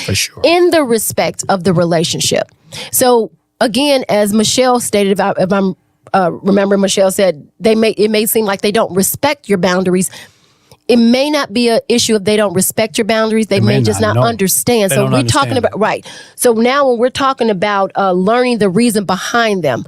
in the respect of the relationship. So again, as Michelle stated, if I'm remembering, Michelle said it may seem like they don't respect your boundaries. It may not be an issue if they don't respect your boundaries. They may just not understand. So we're talking about, right. So now when we're talking about learning the reason behind them,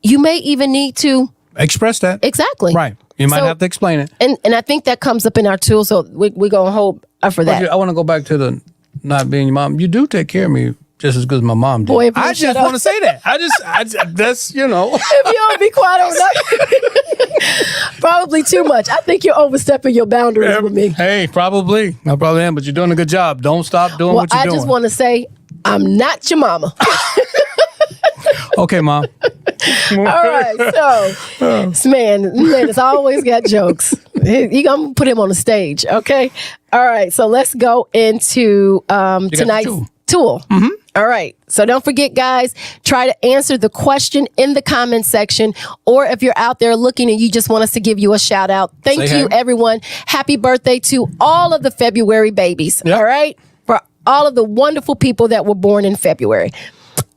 you may even need to express that. Exactly. Right. You might have to explain it. And I think that comes up in our tool. So we're going to hold for that. I want to go back to the not being your mom. You do take care of me just as good as my mom did. Boy, I just want to say that. That's, you know. If you don't be quiet on that, probably too much. I think you're overstepping your boundaries with me. Hey, probably. I probably am, but you're doing a good job. Don't stop doing what you're doing. I just want to say, I'm not your mama. Okay, Mom. All right, so this man has always got jokes. You gonna put him on the stage, okay? All right, so let's go into tonight's tool. All right, so don't forget, guys, try to answer the question in the comment section, or if you're out there looking and you just want us to give you a shout out, thank you, everyone. Happy birthday to all of the February babies, all right? For all of the wonderful people that were born in February.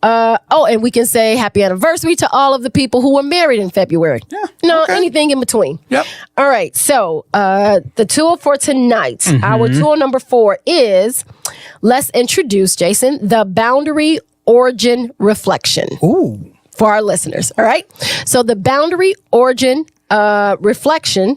And we can say happy anniversary to all of the people who were married in February. Yeah. Anything in between. Yep. All right. So the tool for tonight, our tool number 4 is, let's introduce, Jason, the boundary origin reflection. Ooh. For our listeners. All right. So the boundary origin reflection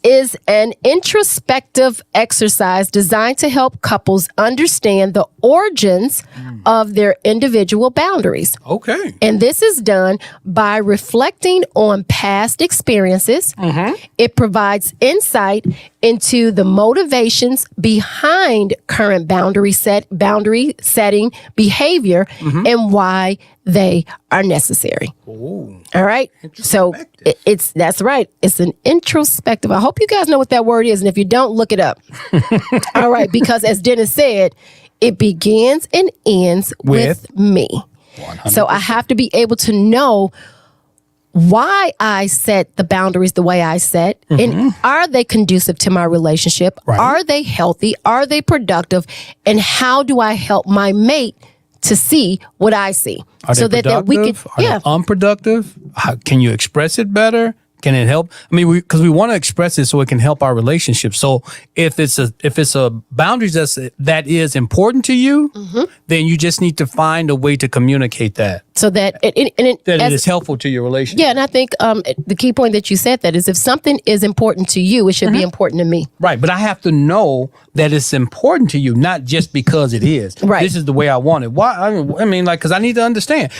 is an introspective exercise designed to help couples understand the origins of their individual boundaries. Okay. And this is done by reflecting on past experiences. It provides insight into the motivations behind current boundary setting behavior and why they are necessary. Ooh. All right. So that's right. It's an introspective. I hope you guys know what that word is. And if you don't, look it up. All right. Because as Dennis said, it begins and ends with me. 100%. So I have to be able to know why I set the boundaries the way I set, and are they conducive to my relationship? Right. Are they healthy? Are they productive? And how do I help my mate to see what I see? Are they productive? Are they unproductive? Can you express it better? Can it help? I mean, because we want to express it so it can help our relationship. So if it's a boundaries that is important to you, then you just need to find a way to communicate that. So that it is helpful to your relationship. Yeah, and I think the key point that you said that is if something is important to you, it should be important to me. Right, but I have to know that it's important to you, not just because it is. Right. This is the way I want it. Why? I mean, like, because I need to understand.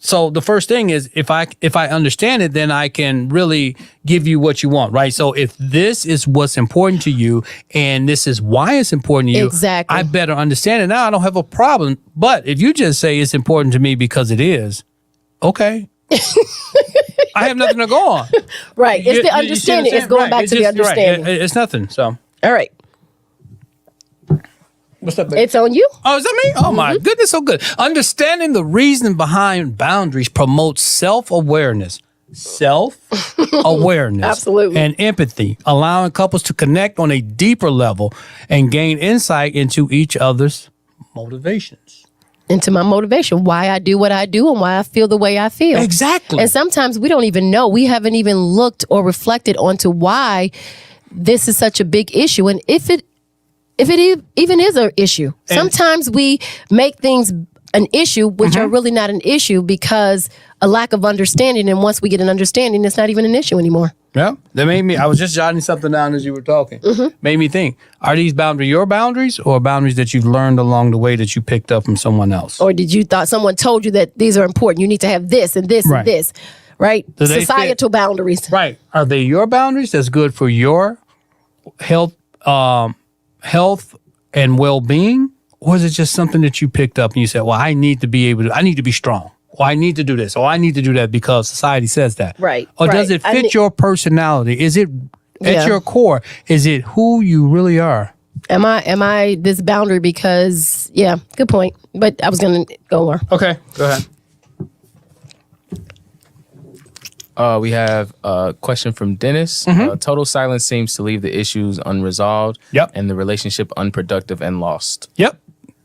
So the first thing is if I understand it, then I can really give you what you want, right? So if this is what's important to you and this is why it's important to you, exactly, I better understand it. Now I don't have a problem. But if you just say it's important to me because it is, okay. I have nothing to go on. Right. It's the understanding. It's going back to the understanding. Right. It's nothing. So all right. What's up, baby? It's on you. Oh, is that me? Oh, my goodness, so good. Understanding the reason behind boundaries promotes self-awareness. Self-awareness. Absolutely. And empathy, allowing couples to connect on a deeper level and gain insight into each other's motivations. Into my motivation, why I do what I do and why I feel the way I feel. Exactly. And sometimes we don't even know. We haven't even looked or reflected onto why this is such a big issue. And if it even is an issue. Sometimes we make things an issue, which are really not an issue because a lack of understanding. And once we get an understanding, it's not even an issue anymore. Yeah, that made me, I was just jotting something down as you were talking. Made me think, are these boundaries your boundaries or boundaries that you've learned along the way that you picked up from someone else? Or did you thought someone told you that these are important? You need to have this and this and this, right? Societal boundaries. Right. Are they your boundaries that's good for your health and well-being, or is it just something that you picked up and you said, well, I need to be strong, or I need to do this, or I need to do that because society says that. Right. Or does it fit your personality? Is it at your core? Is it who you really are? Am I this boundary because, yeah, good point. But I was going to go more. Okay, go ahead. We have a question from Dennis. Total silence seems to leave the issues unresolved and the relationship unproductive and lost. Yep,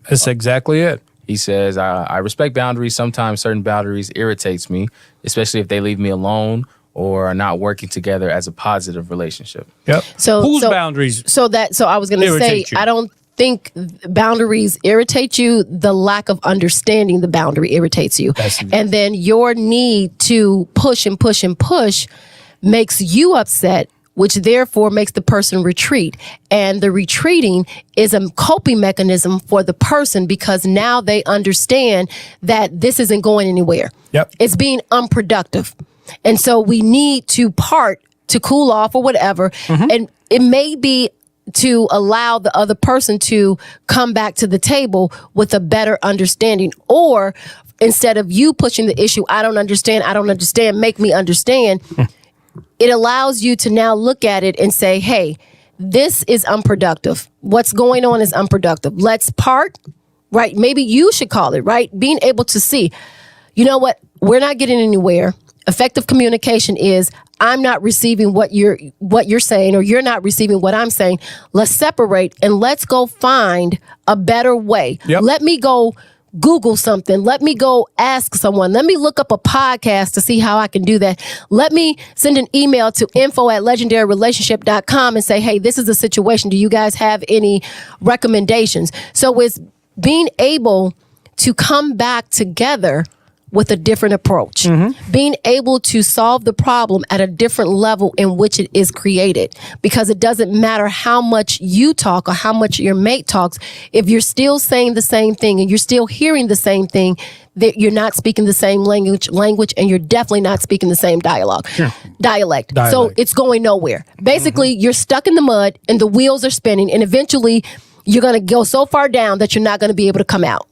that's exactly it. He says, I respect boundaries. Sometimes certain boundaries irritates me, especially if they leave me alone or are not working together as a positive relationship. Yep. So whose boundaries? So I was going to say, I don't think boundaries irritate you. The lack of understanding the boundary irritates you. And then your need to push and push and push makes you upset, which therefore makes the person retreat. And the retreating is a coping mechanism for the person because now they understand that this isn't going anywhere. Yep. It's being unproductive. And so we need to part to cool off or whatever. And it may be to allow the other person to come back to the table with a better understanding, or instead of you pushing the issue, I don't understand, make me understand. It allows you to now look at it and say, hey, this is unproductive. What's going on is unproductive. Let's part, right? Maybe you should call it, right? Being able to see, you know what? We're not getting anywhere. Effective communication is I'm not receiving what you're saying, or you're not receiving what I'm saying. Let's separate and let's go find a better way. Yep. Let me go Google something. Let me go ask someone. Let me look up a podcast to see how I can do that. Let me send an email to info@legendaryrelationship.com and say, hey, this is the situation. Do you guys have any recommendations? So it's being able to come back together with a different approach, being able to solve the problem at a different level in which it is created, because it doesn't matter how much you talk or how much your mate talks. If you're still saying the same thing and you're still hearing the same thing, that you're not speaking the same language, and you're definitely not speaking the same dialect. So it's going nowhere. Basically, you're stuck in the mud and the wheels are spinning, and eventually you're going to go so far down that you're not going to be able to come out.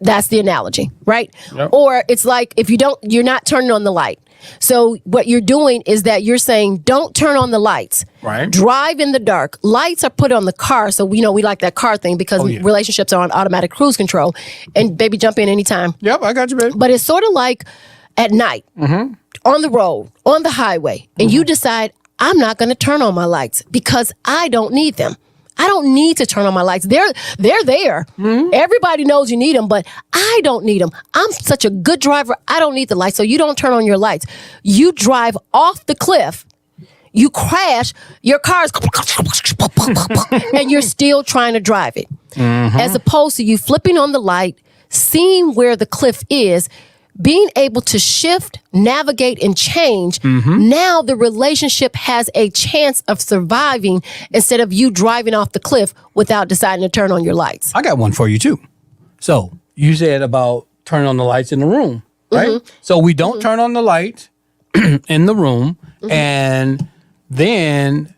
That's the analogy, right? Yep. Or it's like if you're not turning on the light. So what you're doing is that you're saying, don't turn on the lights. Right. Drive in the dark. Lights are put on the car. So we like that car thing because relationships are on automatic cruise control. And baby, jump in anytime. Yep, I got you, baby. But it's sort of like at night, on the road, on the highway, and you decide, I'm not going to turn on my lights because I don't need them. I don't need to turn on my lights. They're there. Everybody knows you need them, but I don't need them. I'm such a good driver. I don't need the lights. So you don't turn on your lights. You drive off the cliff. You crash, your car is and you're still trying to drive it. As opposed to you flipping on the light, seeing where the cliff is, being able to shift, navigate, and change. Now the relationship has a chance of surviving instead of you driving off the cliff without deciding to turn on your lights. I got one for you too. So you said about turning on the lights in the room, right? So we don't turn on the light in the room, and then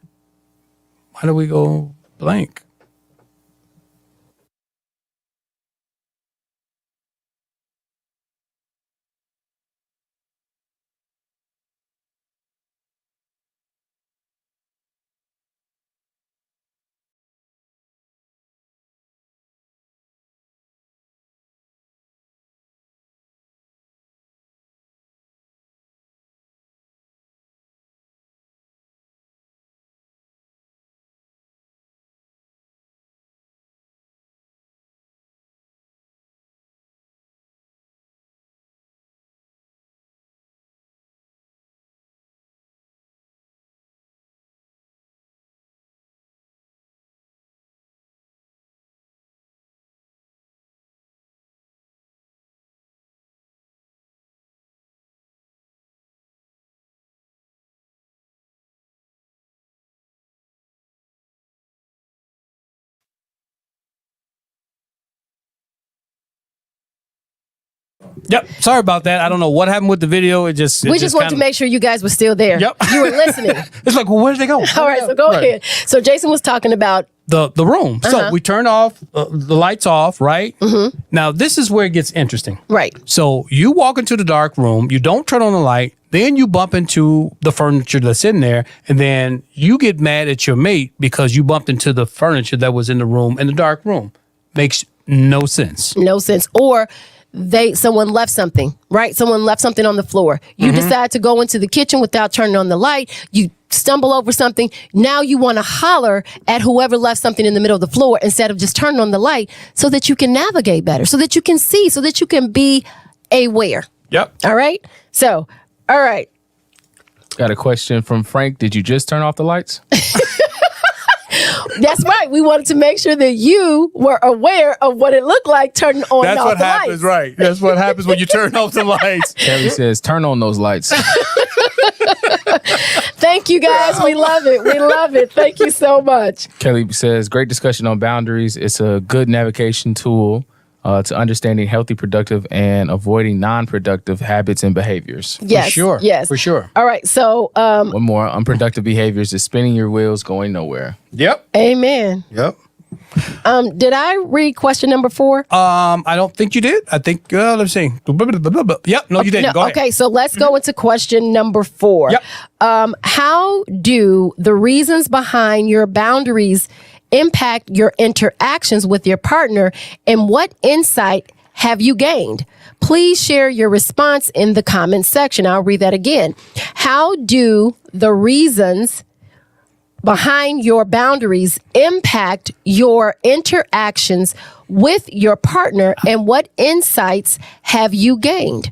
why do we go blank? Yep. Sorry about that. I don't know what happened with the video. It just We just wanted to make sure you guys were still there. Yep. You were listening. It's like, well, where did they go? All right, so go ahead. So Jason was talking about The room. So we turned off the lights off, right? Now this is where it gets interesting. right. So you walk into the dark room, you don't turn on the light, then you bump into the furniture that's in there, and then you get mad at your mate because you bumped into the furniture that was in the room, in the dark room. Makes no sense. No sense. Or someone left something, right? Someone left something on the floor. You decide to go into the kitchen without turning on the light. You stumble over something. Now you want to holler at whoever left something in the middle of the floor instead of just turning on the light so that you can navigate better, so that you can see, so that you can be aware. Yep. All right? So, all right. Got a question from Frank. Did you just turn off the lights? That's right. We wanted to make sure that you were aware of what it looked like turning on and That's off what the happens, lights. right? That's what happens when you turn off the lights. Kelly says, turn on those lights. Thank you, guys. We love it. We love it. Thank you so much. Kelly says, great discussion on boundaries. It's a good navigation tool to understanding healthy, productive, and avoiding non-productive habits and behaviors. Yes. Sure. Yes. For sure. All right. So, One more, unproductive behaviors is spinning your wheels, going nowhere. Yep. amen. Yep. Did I read question number 4? I don't think you did. I think, let's see. Yep. No, you didn't. No, Go ahead. okay, so let's go into question number 4. Yep. How do the reasons behind your boundaries impact your interactions with your partner, and what insight have you gained? Please share your response in the comments section. I'll read that again. How do the reasons behind your boundaries impact your interactions with your partner, and what insights have you gained?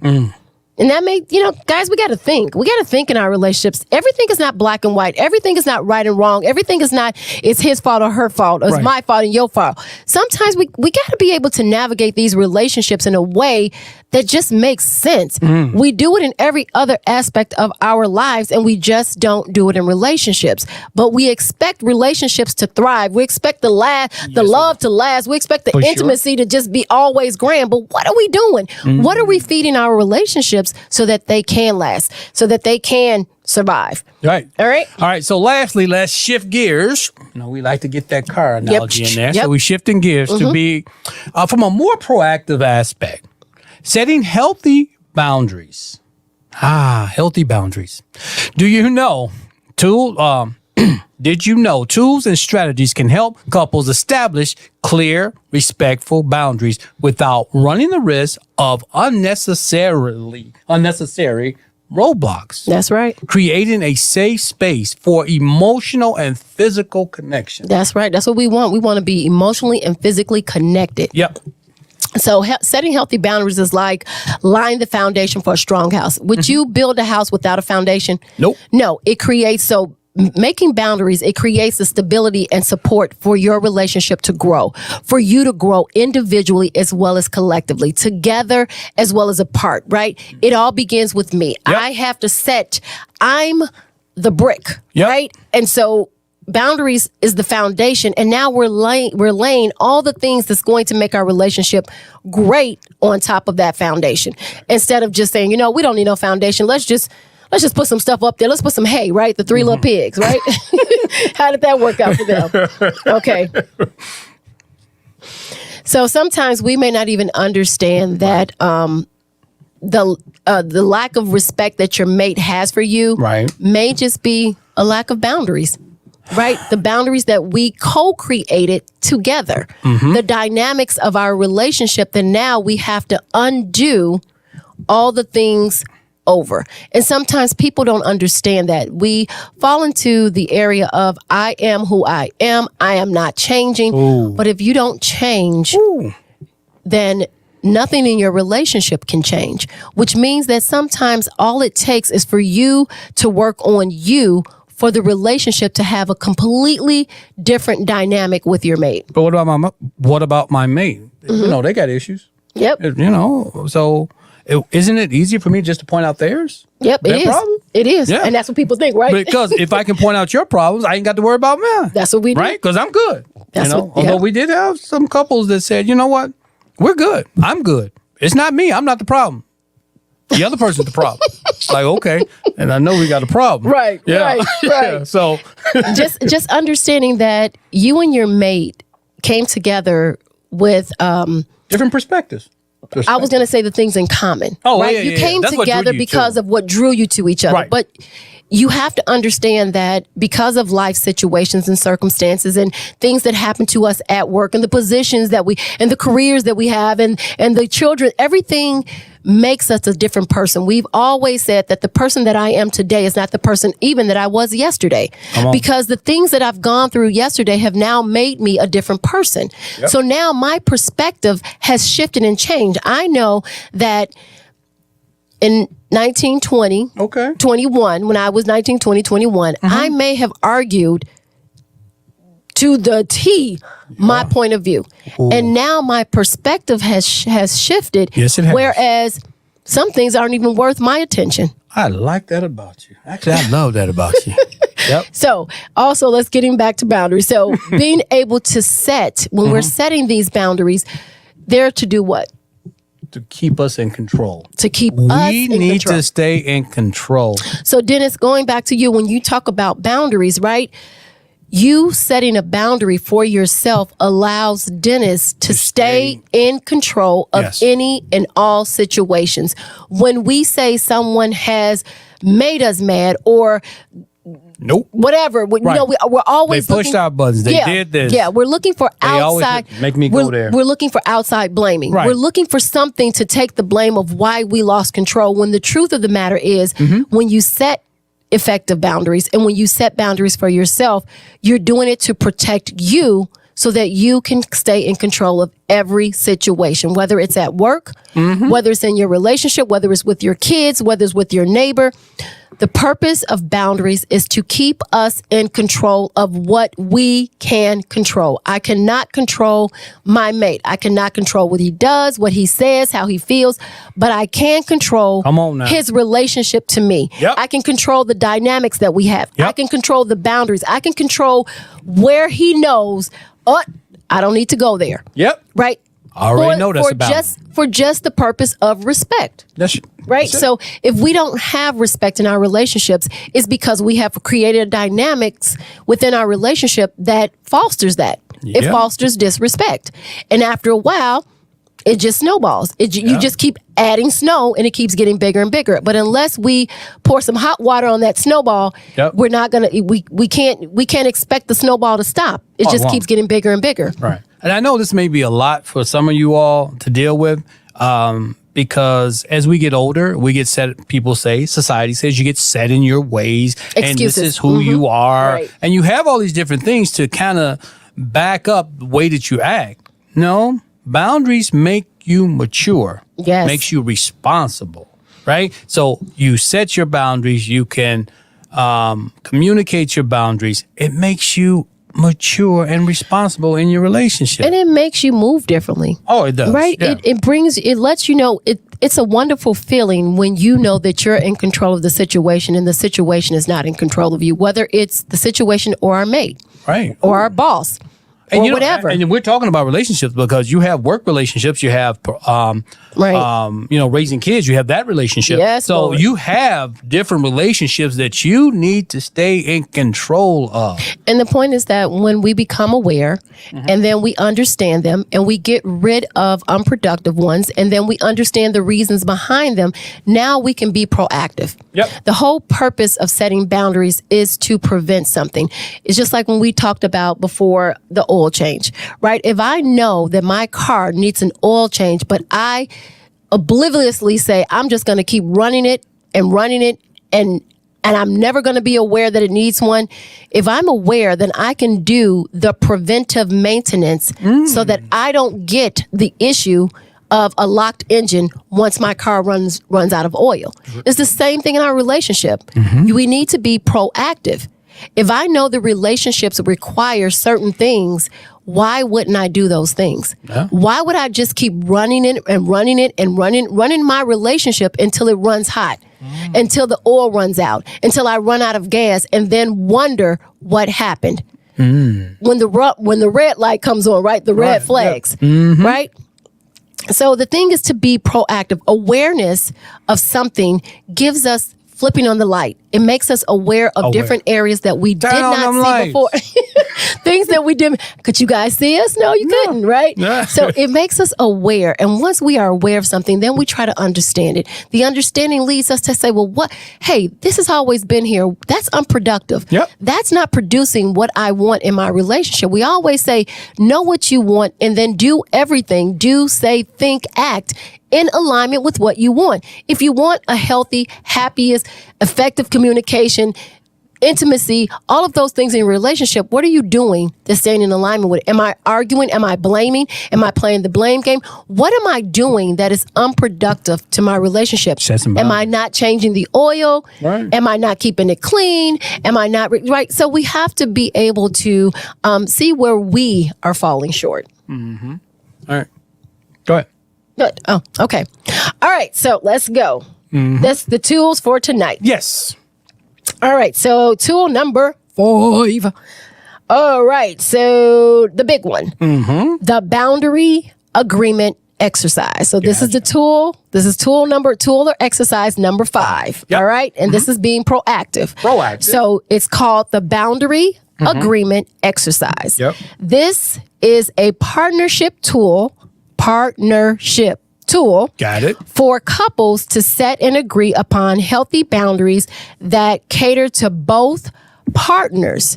And that made, guys, we got to think. We got to think in our relationships. Everything is not black and white. Everything is not right and wrong. Everything is not, it's his fault or her fault. Or it's Right. my fault and your fault. Sometimes we got to be able to navigate these relationships in a way that just makes sense. We do it in every other aspect of our lives, and we just don't do it in relationships. But we expect relationships to thrive. We expect the love to last. We expect the For sure. intimacy to just be always grand. But what are we doing? What are we feeding our relationships so that they can last, so that they can survive? Right. All right. All right. So lastly, let's shift gears. We like to get that car analogy in there. Yep. So we're shifting gears to be from a more proactive aspect, setting healthy boundaries. Healthy boundaries. Do you know did you know tools and strategies can help couples establish clear, respectful boundaries without running the risk of unnecessary roadblocks. That's right. Creating a safe space for emotional and physical connection. That's right. That's what we want. We want to be emotionally and physically connected. Yep. So setting healthy boundaries is like laying the foundation for a strong house. Would you build a house without a foundation? Nope. No, it creates, so making boundaries, it creates the stability and support for your relationship to grow, for you to grow individually as well as collectively, together as well as apart, right? It all begins with me. Yep. I have to I'm the brick, Yep. right? And so boundaries is the foundation, and now we're laying all the things that's going to make our relationship great on top of that foundation. Instead of just saying, we don't need no foundation. Let's just put some stuff up there. Let's put some hay, right? The 3 little pigs, right? How did that work out for them? Okay. So sometimes we may not even understand that the lack of respect that your mate has for you may just be a lack of boundaries. Right? The boundaries that we co-created together. The dynamics of our relationship that now we have to undo all the things over. And sometimes people don't understand that. We fall into the area of I am who I am not changing. Ooh. But if you don't change, then nothing in your relationship can change, which means that sometimes all it takes is for you to work on you for the relationship to have a completely different dynamic with your mate. But what about my mate? They got issues. Yep. So isn't it easier for me just to point out theirs? Yep, Their it is. problem? It is. Yeah. And that's what people think, right? Because if I can point out your problems, I ain't got to worry about mine. That's what we do. Right? Because I'm good. That's Although we did have some couples that said, you know what? We're good. I'm good. It's not me. I'm not the problem. The other person's the problem. Like, okay. And I know we got a problem. Right, right. Yeah. So just understanding that you and your mate came together with different perspectives. I was going to say the things in common. Oh, right? yeah, You yeah, came that's what drew together you because to. of what drew you to each other. Right. But you have to understand that because of life situations and circumstances and things that happen to us at work and the positions that and the careers that we have and the children, everything makes us a different person. We've always said that the person that I am today is not the person even that I was yesterday, because the things that I've gone through yesterday have now made me a different person. Yep. So now my perspective has shifted and changed. I know that in 1920, 21, when I was 19, 20, 21, I may have argued to the T my point of view. Ooh. And now my perspective has shifted. Yes, it has. Whereas some things aren't even worth my attention. I like that about you. Actually, I love that about you. Yep. So also let's getting back to boundaries. So being able to set, when we're setting these boundaries, they're to do what? To keep us in control. To keep us in control. We need to stay in control. So Dennis, going back to you, when you talk about boundaries, right? You setting a boundary for yourself allows Dennis to stay in control of any and all situations. When we say someone has made us mad or whatever, we're always they pushed looking, our buttons. They did this. Yeah, we're looking for outside. Make me go there. We're looking for outside blaming. Right. We're looking for something to take the blame of why we lost control. When the truth of the matter is, when you set effective boundaries and when you set boundaries for yourself, you're doing it to protect you so that you can stay in control of every situation, whether it's at work, whether it's in your relationship, whether it's with your kids, whether it's with your neighbor. The purpose of boundaries is to keep us in control of what we can control. I cannot control my mate. I cannot control what he does, what he says, how he feels, but I can control his relationship to me. Yep. I can control the dynamics that we have. Yep. I can control the boundaries. I can control where he knows, I don't need to go there. Yep. Right? I already know that's about for just the purpose of respect. Right? So if we don't have respect in our relationships, it's because we have created dynamics within our relationship that fosters that. It fosters disrespect. And after a while, it just snowballs. You just keep adding snow and it keeps getting bigger and bigger. But unless we pour some hot water on that snowball, we're not gonna we can't expect the snowball to stop. It just keeps getting bigger and bigger. Right. And I know this may be a lot for some of you all to deal with. because as we get older, we get set, people say, society says you get set in your ways and this is who you are. Right. And you have all these different things to kind of back up the way that you act. No, boundaries make you mature. Yes. Makes you responsible, right? So you set your boundaries. You can communicate your boundaries. It makes you mature and responsible in your relationship. And it makes you move differently. Oh, it does. Right? Yeah. It lets you know, it's a wonderful feeling when you know that you're in control of the situation and the situation is not in control of you, whether it's the situation or our mate. Right. Or our boss. And or whatever. And we're talking about relationships because you have work relationships, you have, raising kids, you have that relationship. Yes, so Lord. you have different relationships that you need to stay in control of. And the point is that when we become aware and then we understand them and we get rid of unproductive ones and then we understand the reasons behind them, now we can be proactive. Yep. The whole purpose of setting boundaries is to prevent something. It's just like when we talked about before the oil change, right? If I know that my car needs an oil change, but I obliviously say, I'm just going to keep running it and I'm never going to be aware that it needs one. If I'm aware, then I can do the preventive maintenance so that I don't get the issue of a locked engine once my car runs out of oil. It's the same thing in our relationship. We need to be proactive. If I know the relationships require certain things, why wouldn't I do those things? Yeah. Why would I just keep running my relationship until it runs hot, until the oil runs out, until I run out of gas, and then wonder what happened when the red light comes on, right? The red flags, right? So the thing is to be proactive. Awareness of something gives us flipping on the light. It makes us aware of different areas that we did not see before. Things that we didn't. Could you guys see us? No, you couldn't, right? So it makes us aware. And once we are aware of something, then we try to understand it. The understanding leads us to say, well, hey, this has always been here. That's unproductive. Yep. That's not producing what I want in my relationship. We always say, know what you want and then do everything. Do, say, think, act in alignment with what you want. If you want a healthy, happiest, effective communication, intimacy, all of those things in your relationship, what are you doing to stay in alignment with it? Am I arguing? Am I blaming? Am I playing the blame game? What am I doing that is unproductive to my relationship? Am I not changing the oil? Right. Am I not keeping it clean? Am I not, right? So we have to be able to see where we are falling short. All right. Go ahead. Good. Oh, okay. All right. So let's go. That's the tools for tonight. Yes. All right. So tool number 5. All right. So the big one, the boundary agreement exercise. So this is the tool. This is tool or exercise number 5. Yep. All right. And this is being proactive. Proactive. So it's called the boundary agreement exercise. Yep. This is a partnership tool. Got it. For couples to set and agree upon healthy boundaries that cater to both partners,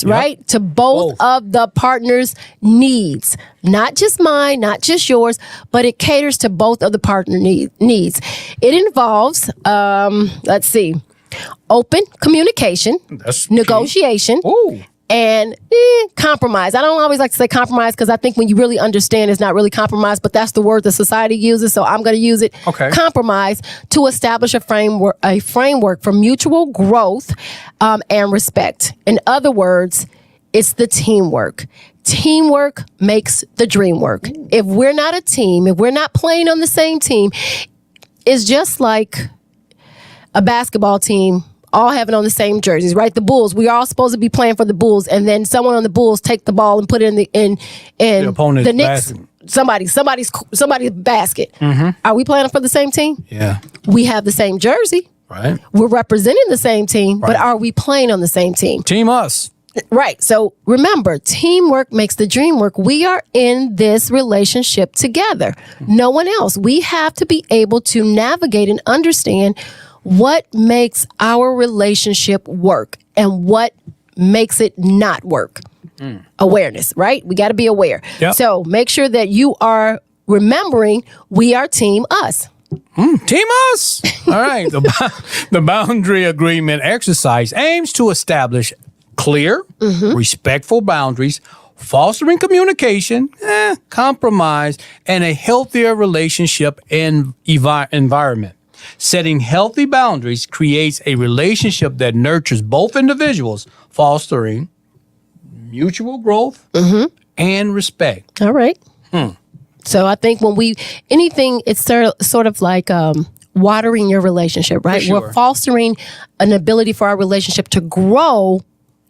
right? To both of the partners' needs, not just mine, not just yours, but it caters to both of the partner needs. It involves, open communication, That's negotiation, and compromise. I don't always like to say compromise because I think when you really understand, it's not really compromise, but that's the word that society uses, so I'm going to use it. Okay. Compromise to establish a framework for mutual growth and respect. In other words, it's the teamwork. Teamwork makes the dream work. If we're not a team, if we're not playing on the same team, it's just like a basketball team all having on the same jerseys, right? The Bulls, we are all supposed to be playing for the Bulls, and then someone on the Bulls take the ball and put it in the opponent's Knicks, somebody's basket. Are we playing for the same team? Yeah. We have the same jersey. Right. We're representing the same team, but are we playing on the same team? Team us. Right. So remember, teamwork makes the dream work. We are in this relationship together. No one else. We have to be able to navigate and understand what makes our relationship work and what makes it not work. Awareness, right? We got to be aware. Yep. So make sure that you are remembering we are team us. Team us. All right. The boundary agreement exercise aims to establish clear, respectful boundaries, fostering communication, compromise, and a healthier relationship and environment. Setting healthy boundaries creates a relationship that nurtures both individuals, fostering mutual growth and respect. All right. So I think when anything, it's sort of like watering your relationship, right? Sure. We're fostering an ability for our relationship to grow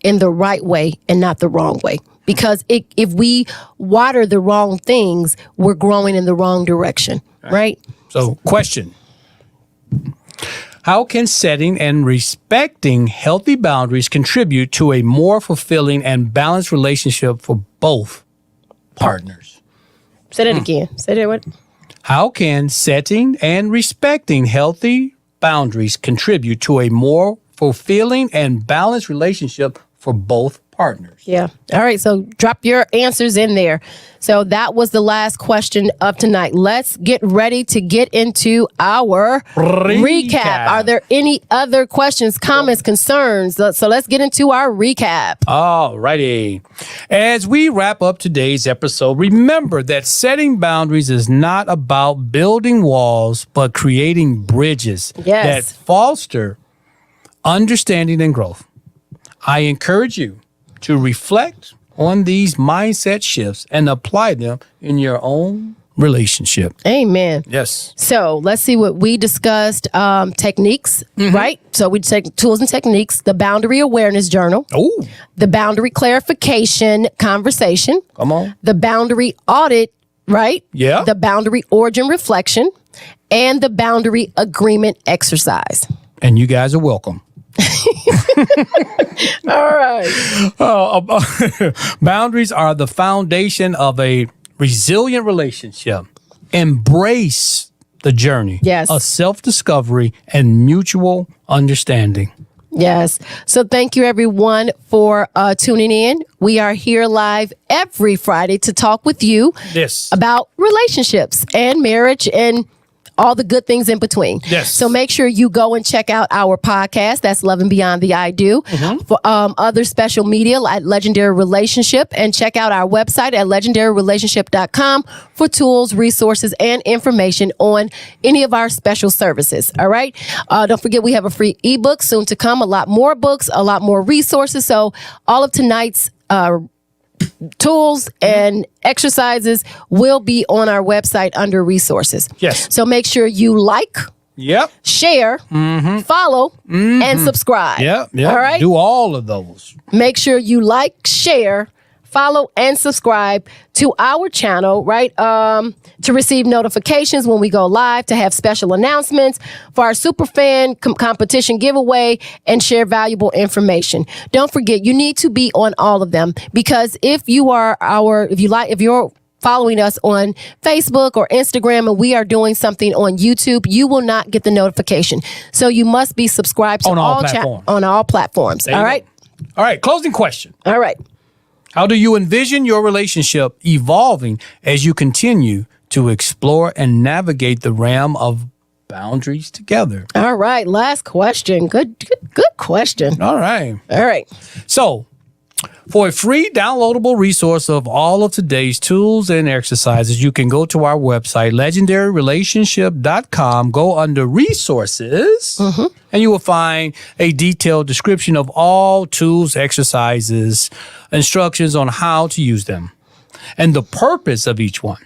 in the right way and not the wrong way. Because if we water the wrong things, we're growing in the wrong direction, right? So, question. How can setting and respecting healthy boundaries contribute to a more fulfilling and balanced relationship for both partners? Say that again. Say that what? How can setting and respecting healthy boundaries contribute to a more fulfilling and balanced relationship for both partners? Yeah. All right. So drop your answers in there. So that was the last question of tonight. Let's get ready to get into our recap. Are there any other questions, comments, concerns? So let's get into our recap. All righty. As we wrap up today's episode, remember that setting boundaries is not about building walls, but creating bridges that foster understanding and growth. I encourage you to reflect on these mindset shifts and apply them in your own relationship. Amen. Yes. So let's see what we discussed. Techniques, right? So we take tools and techniques, the boundary awareness journal, the boundary clarification conversation, Come on. the boundary audit, right? Yeah. The boundary origin reflection, and the boundary agreement exercise. And you guys are welcome. All right. Boundaries are the foundation of a resilient relationship. Embrace the journey of self-discovery and mutual understanding. Yes. So thank you, everyone, for tuning in. We are here live every Friday to talk with you about relationships and marriage and all the good things in between. Yes. So make sure you go and check out our podcast. That's Love and Beyond the I Do. For other special media at Legendary Relationship. And check out our website at legendaryrelationship.com for tools, resources, and information on any of our special services. All right. Don't forget we have a free ebook soon to come. A lot more books, a lot more resources. So all of tonight's tools and exercises will be on our website under resources. Yes. So make sure you like, share, follow, and subscribe. All right. Do all of those. Make sure you like, share, follow, and subscribe to our channel, right? To receive notifications when we go live, to have special announcements for our super fan competition giveaway, and share valuable information. Don't forget, you need to be on all of them, because if you're following us on Facebook or Instagram and we are doing something on YouTube, you will not get the notification. So you must be subscribed to on all platforms. All right. All right. Closing question. All right. How do you envision your relationship evolving as you continue to explore and navigate the realm of boundaries together? All right. Last question. Good question. All right. All right. So, for a free downloadable resource of all of today's tools and exercises, you can go to our website, legendaryrelationship.com, go under resources, and you will find a detailed description of all tools, exercises, instructions on how to use them, and the purpose of each one.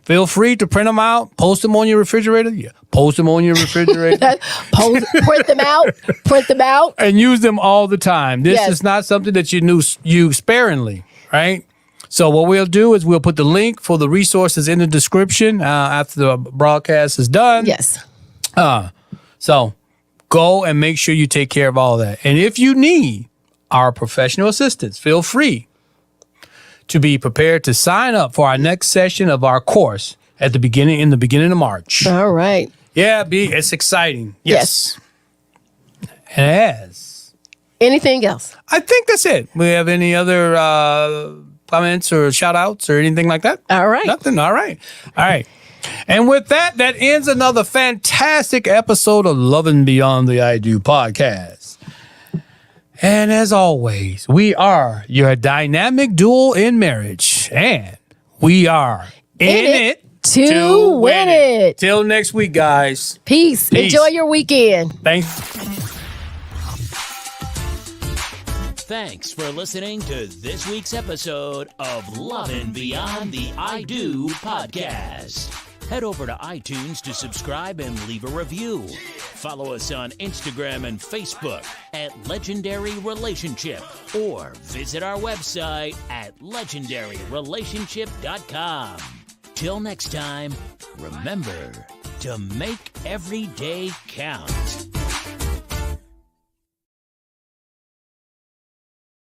Feel free to print them out, post them on your refrigerator. Yeah, post them on your refrigerator. Print them out. And use them all the time. This is not something that you use sparingly, right? So what we'll do is we'll put the link for the resources in the description after the broadcast is done. Yes. So go and make sure you take care of all that. And if you need our professional assistance, feel free to be prepared to sign up for our next session of our course in the beginning of March. All right. Yeah, it's exciting. Yes. Yes. Anything else? I think that's it. We have any other comments or shout outs or anything like that? All right. Nothing. All right. All right. And with that, that ends another fantastic episode of Loving Beyond the I Do podcast. And as always, we are your dynamic duo in marriage. And we are in it to win it. Till next week, guys. Peace. Enjoy your weekend. Thanks. Thanks for listening to this week's episode of Lovin' Beyond the I Do podcast. Head over to iTunes to subscribe and leave a review. Follow us on Instagram and Facebook at Legendary Relationship or visit our website at legendaryrelationship.com. Till next time, remember to make every day count.